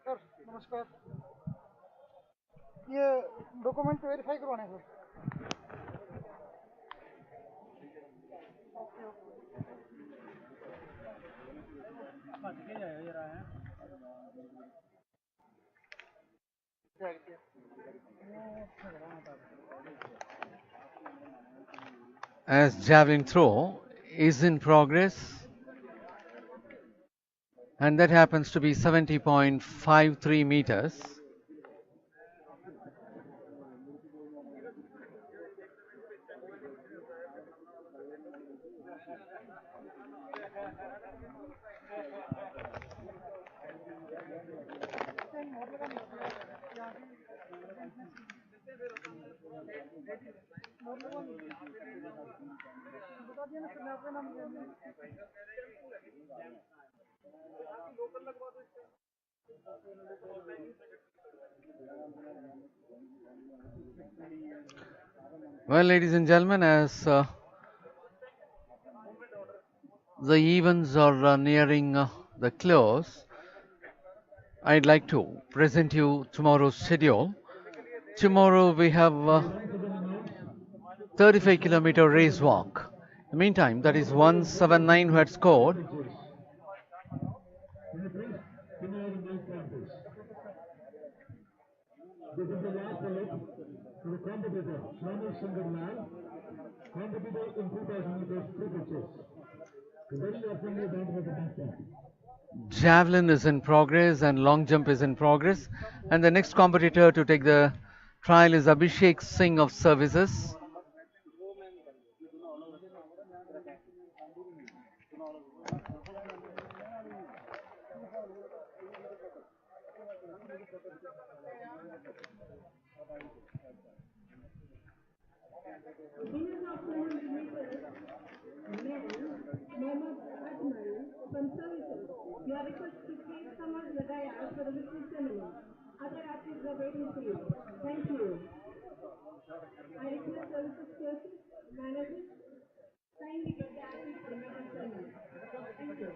Sir नमस्कार ये document verify करवाने हैं sir As Javelin Throw is in progress, and that happens to be 70.53 meters. Well, ladies and gentlemen, as the events are nearing the close, I'd like to present you tomorrow's schedule. Tomorrow we have 35-kilometer race walk. In the meantime, that is 179 who had scored. This is the last bullet for the competitor, Shyamal Sundarlal, competitor in 2000 meters free pitches. The very assembly band was the backpack. Javelin is in progress and long jump is in progress. And the next competitor to take the trial is Abhishek Singh of Services. Winners of 400 meters, men, Mohammed Ajmal from services. You are requested to please come on the dais for the victory ceremony. Other athletes are waiting for you. Thank you. I request services coaches, managers, kindly get the athletes for the medal ceremony. Thank you.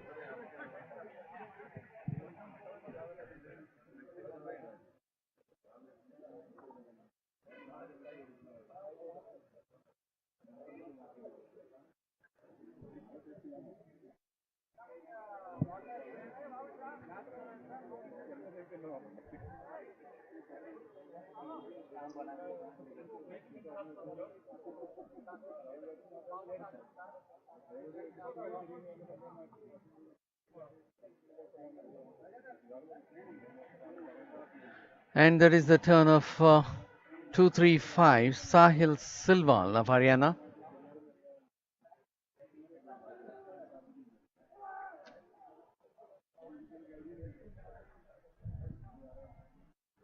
And that is the turn of 235 Sahil Silwal of Haryana.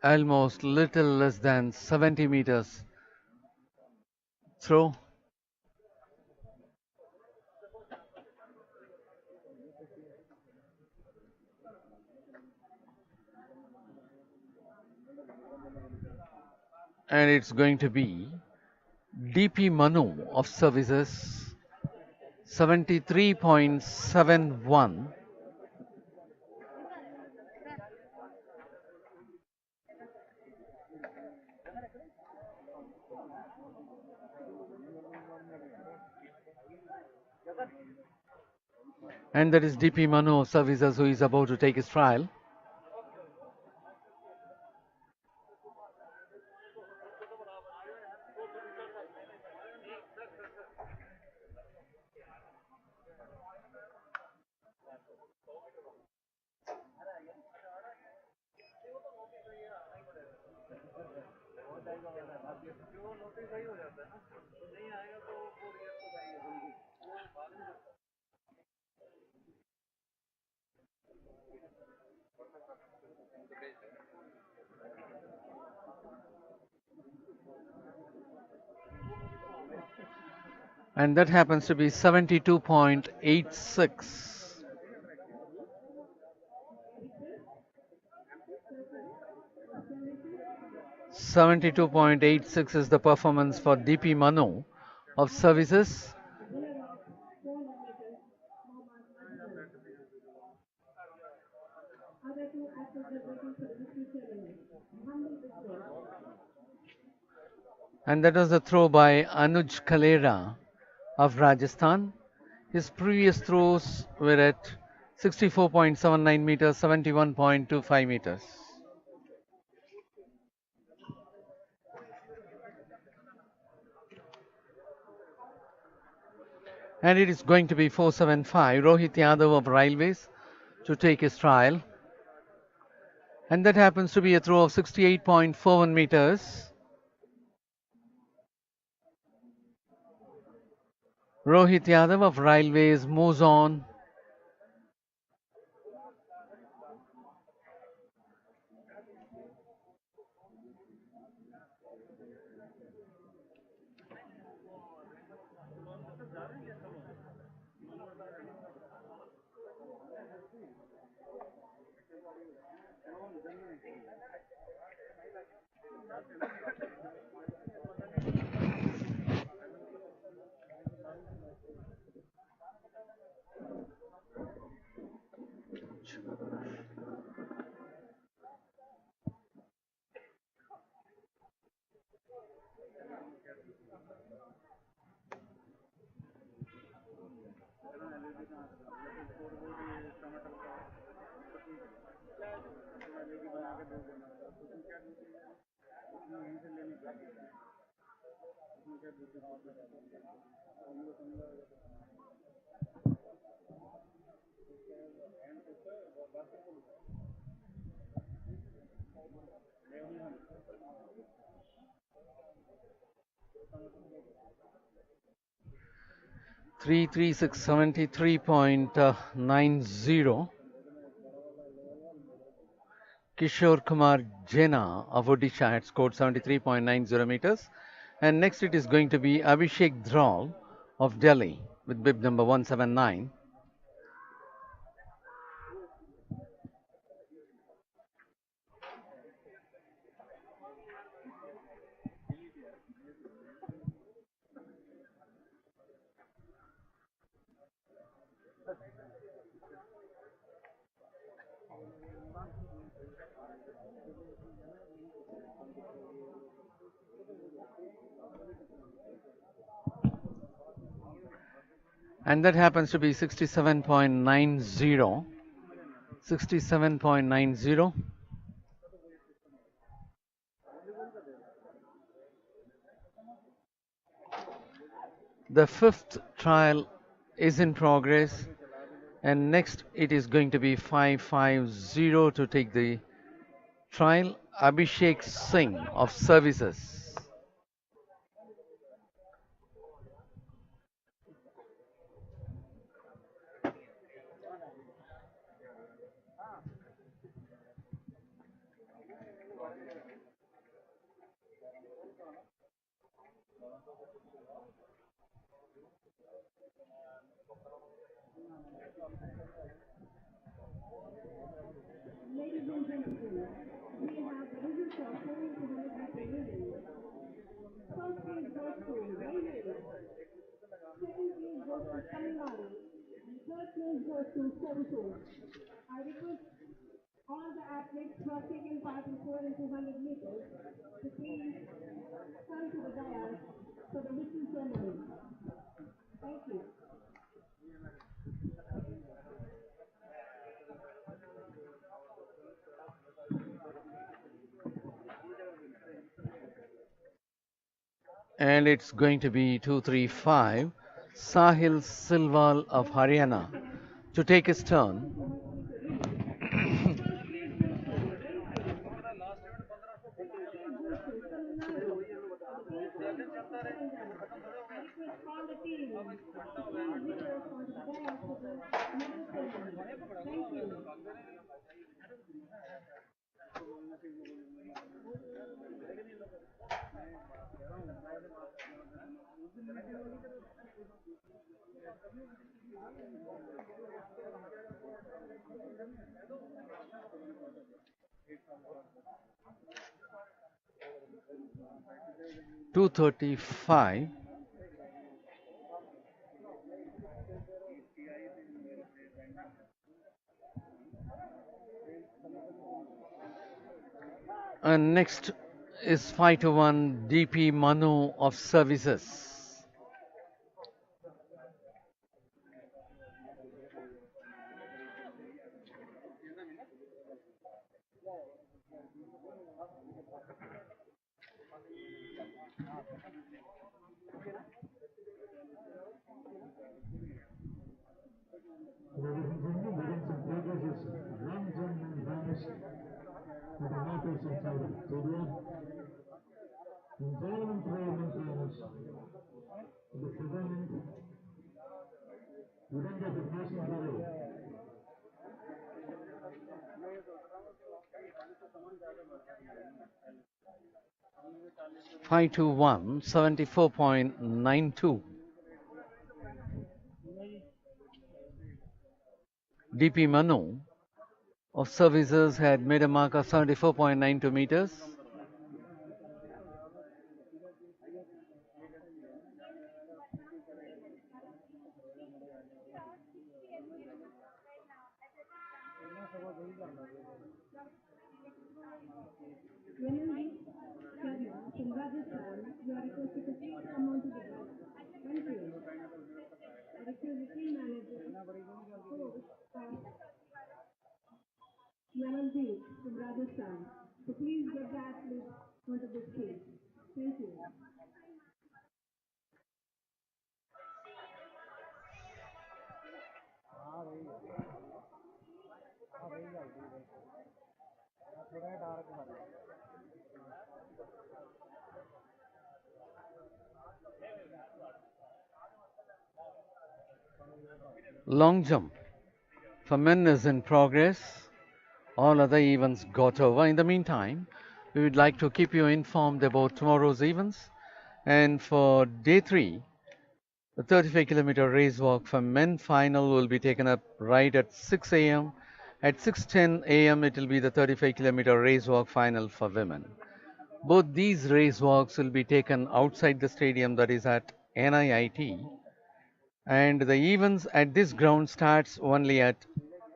Almost little less than 70 meters throw. And it's going to be DP Manu of services 73.71. And that is DP Manu of services who is about to take his trial. And that happens to be 72.86. 72.86 is the performance for DP Manu of services. Winner of 400 meters, Mohammed Ajmal. Other two athletes are waiting for the victory ceremony. Humbly request. And that was a throw by Anuj Kalera of Rajasthan. His previous throws were at 64.79 meters, 71.25 meters. And it is going to be 475 Rohit Yadav of Railways to take his trial. And that happens to be a throw of 68.41 meters. Rohit Yadav of Railways moves on. Three three six 73.90. Kishore Kumar Jena of Odisha had scored 73.90 meters. And next it is going to be Abhishek Dhral of Delhi with bib number 179. And that happens to be 67.90. 67.90. The fifth trial is in progress, and next it is going to be 550 to take the trial. Abhishek Singh of Services. Ladies and gentlemen, we have the results of 400 meter relay. First place goes to Railway. Second place goes to Tamil Nadu. Third place goes to Soto. I request all the athletes who have taken part in 4 and 200 meters to please come to the dais for the whistle ceremony. Thank you. And it's going to be 235. Sahil Silwal of Haryana to take his turn. First place goes to Railway. Second place goes to Tamil Nadu. Third place goes to Telangana. I request all the teams to please report on the dais for the medal ceremony. Thank you. 235. And next is 5 to 1 DP Manu of Services. Ladies and gentlemen, events in progress is long jump and vanish with the meters inside the stadium. In Javelin Throw maintenance, the president, event designation bureau. 521, 74.92. DP Manu of Services had made a mark of 74.92 meters. Amandeep Sharma from Rajasthan, you are requested to please come on together. Thank you. I request the team manager, coach, Amandeep from Rajasthan, to please get the athletes onto the stage. Thank you. Long jump for men is in progress. All other events got over. In the meantime, we would like to keep you informed about tomorrow's events. And for day 3, the 35-kilometer race walk for men final will be taken up right at 6 a.m. At 6:10 a.m., it will be the 35-kilometer race walk final for women. Both these race walks will be taken outside the stadium, that is at NIIT, and the events at this ground starts only at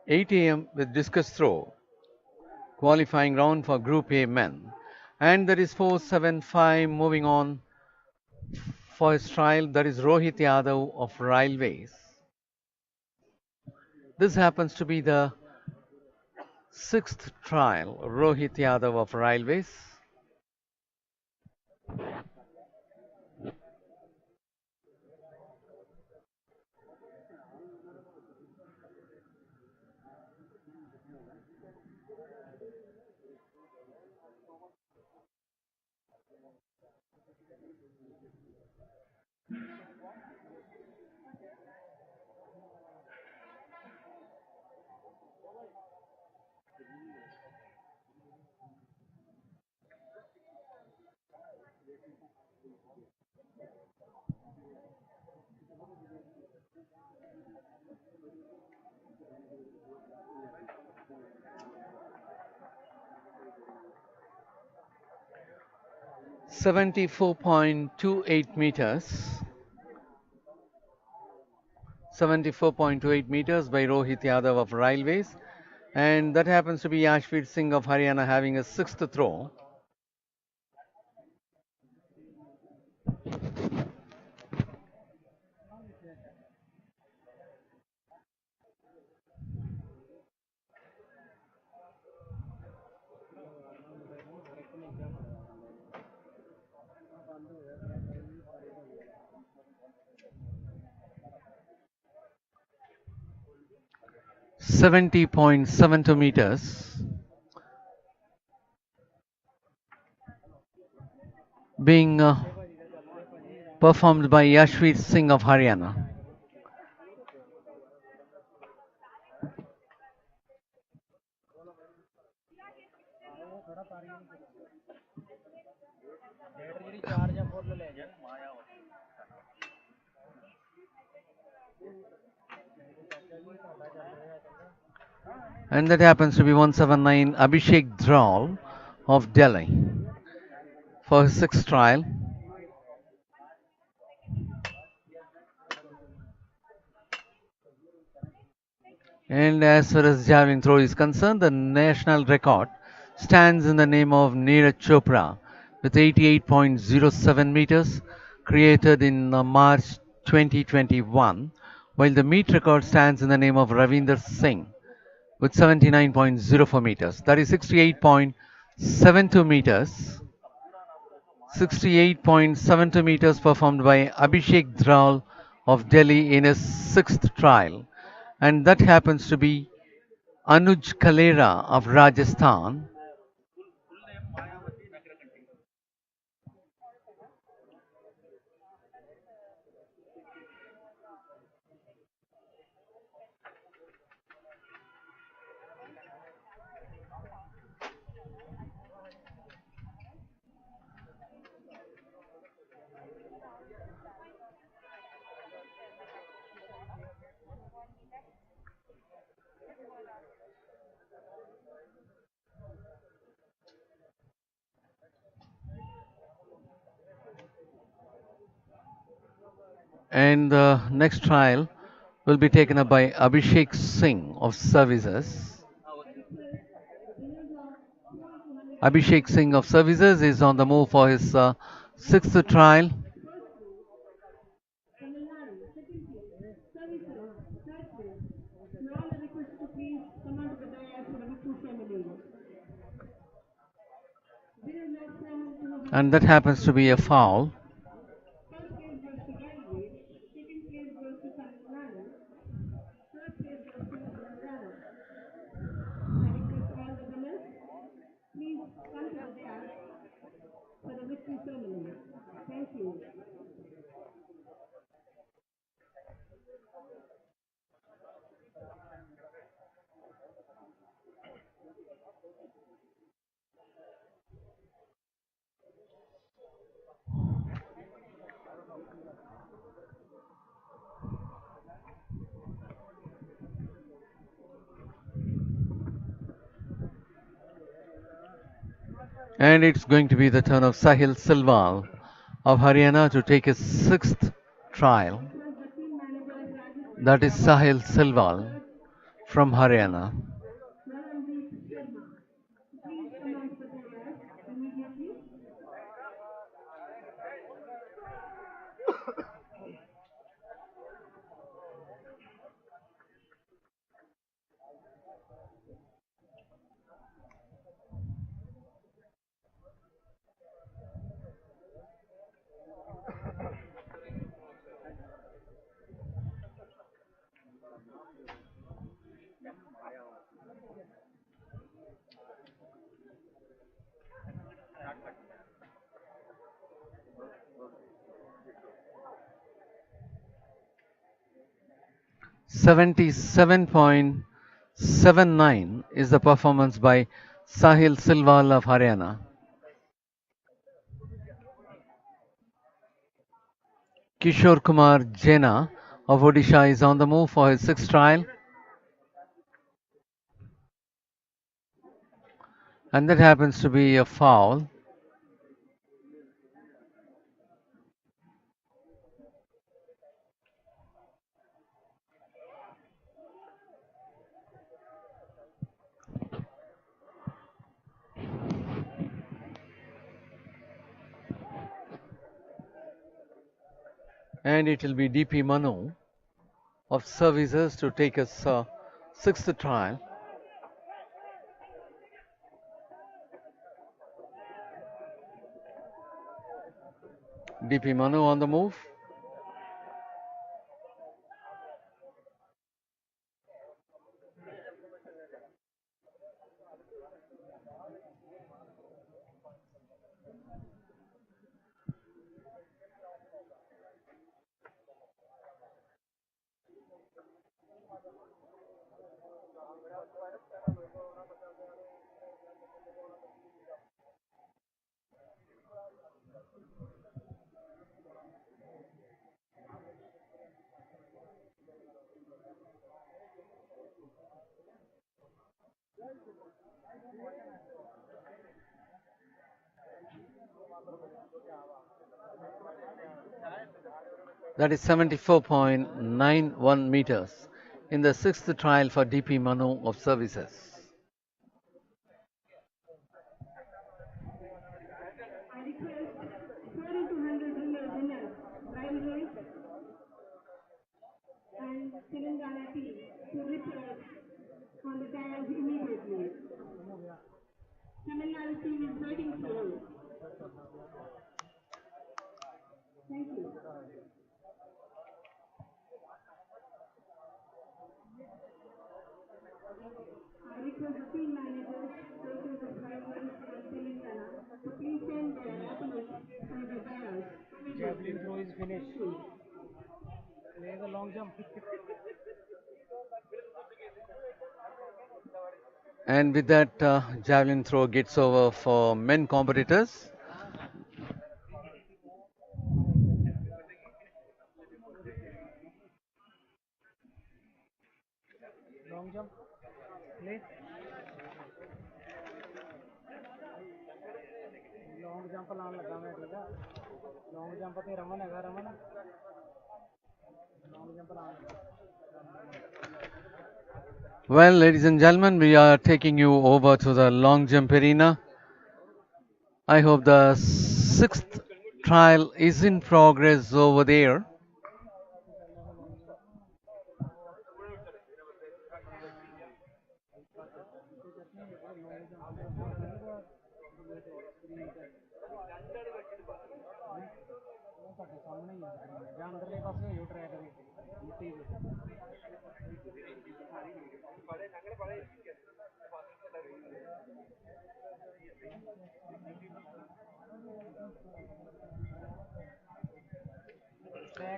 8 a.m. with discus throw, qualifying round for Group A men. And there is 475 moving on for his trial, that is Rohit Yadav of Railways. This happens to be the 6th trial, Rohit Yadav of Railways. 74.28 meters. 74.28 meters by Rohit Yadav of Railways. And that happens to be Yashveer Singh of Haryana having a 6th throw. $70.72 being performed by Yashveer Singh of Haryana. And that happens to be 179 Abhishek Dhral of Delhi for his 6th trial. And as far as javelin throw is concerned, the national record stands in the name of Neeraj Chopra with 88.07 meters, created in March 2021, while the meet record stands in the name of Ravinder Singh with 79.04 meters. That is 68.72 meters. 68.72 meters performed by Abhishek Dhral of Delhi in his 6th trial. And that happens to be Anuj Kalera of Rajasthan. And the next trial will be taken up by Abhishek Singh of Services. Abhishek Singh of Services is on the move for his 6th trial. Tamil Nadu, second place, services, third place. Now I request to please come onto the dais for the victory ceremony. There is no form to And that happens to be a foul. first place goes to Railway, second place goes to Tamil Nadu, third place goes to Telangana. I request all the winners, please come to the dais for the victory ceremony. Thank you. And it's going to be the turn of Sahil Silwal of Haryana to take his sixth trial. Request the team managers That is Sahil Silwal Rajat from Haryana. Amandeep Sharma. Please announce the players immediately. 77.79 is the performance by Sahil Silwal of Haryana. Kishore Kumar Jena of Odisha is on the move for his sixth trial, and that happens to be a foul. And it will be DP Manu of services to take his sixth trial. DP Manu on the move. That is 74.91 meters in the sixth trial for DP Manu of services. I request 4 into 100 relay winners, Railways and Telangana team to report on the dais immediately. Tamil Nadu team is waiting for you. Thank you. I request the team managers, coaches of Railways and Telangana to please send their athletes for the dais immediately. Javelin throw is finished. Thank you. Play the long jump. And with that, javelin throw gets over for men competitors. Long jump. Play. Long jump लाने लगा मैं ठीक है. Long jump पे रमन है Raman. Long jump लाने. Well, ladies and gentlemen, we are taking you over to the long jump arena. I hope the sixth trial is in progress over there. ਜਾਂ ਅੰਦਰਲੇ ਪਾਸੇ ਹੋਇਓ ਟਰੈਕ ਦੇ ਮਿੱਟੀ ਦੇ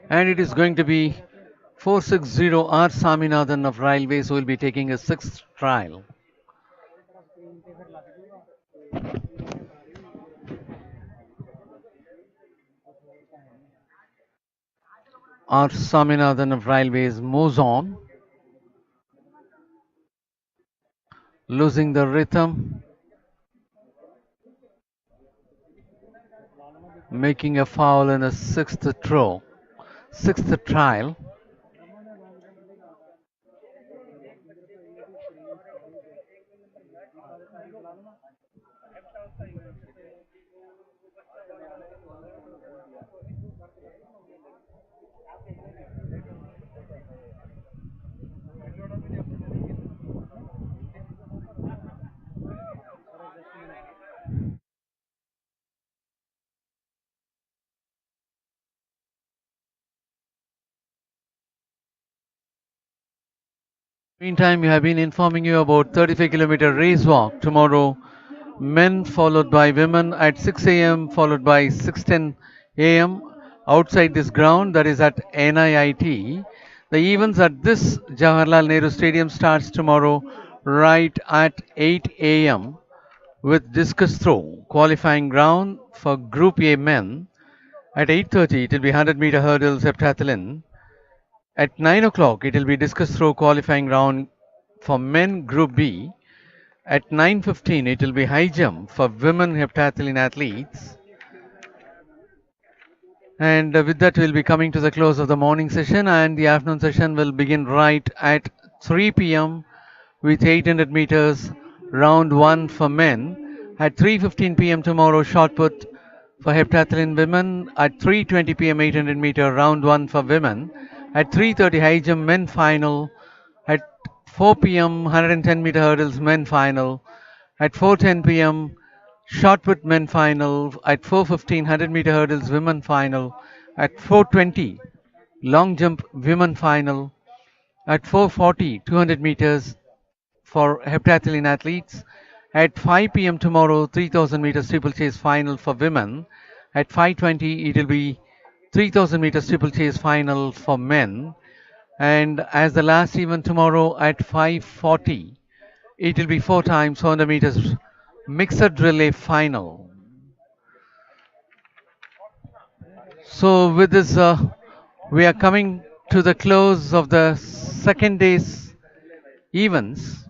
And it is going to be 460 R. Saminathan of Railways who will be taking his sixth trial. Screen ਤੇ ਫਿਰ ਲੱਗ ਜੂਗਾ R. Saminathan of Railways moves on, losing the rhythm. making a foul in a sixth trial. Meantime, we have been informing you about 35-kilometer race walk tomorrow. Men followed by women at 6 a.m. followed by 6:10 a.m. outside this ground, that is at NIIT. The events at this Jawaharlal Nehru Stadium starts tomorrow right at 8 a.m. with discus throw qualifying ground for Group A men. At 8:30 it will be 100-meter hurdles heptathlon. At 9 o'clock, it will be discus throw qualifying round for men Group B. At 9:15, it will be high jump for women heptathlon athletes. And with that, we'll be coming to the close of the morning session, and the afternoon session will begin right at 3 p.m. with 800 meters round 1 for men. At 3:15 p.m. tomorrow, shot put for heptathlon women. At 3:20 p.m. 800 meter round 1 for women. At 3:30 high jump men final. At 4 p.m. 110-meter hurdles men final. At 4:10 p.m. shot put men final. At 4:15 100-meter hurdles women final. At 4:20 long jump women final. At 4:40 200 meters for heptathlon athletes. At 5 p.m. tomorrow 3000 meters steeplechase final for women. At 5:20 it will be 3000 meters steeplechase final for men. And as the last event tomorrow at 5:40, it will be 4 times 400 meters mixed relay final. So with this, we are coming to the close of the second day's events.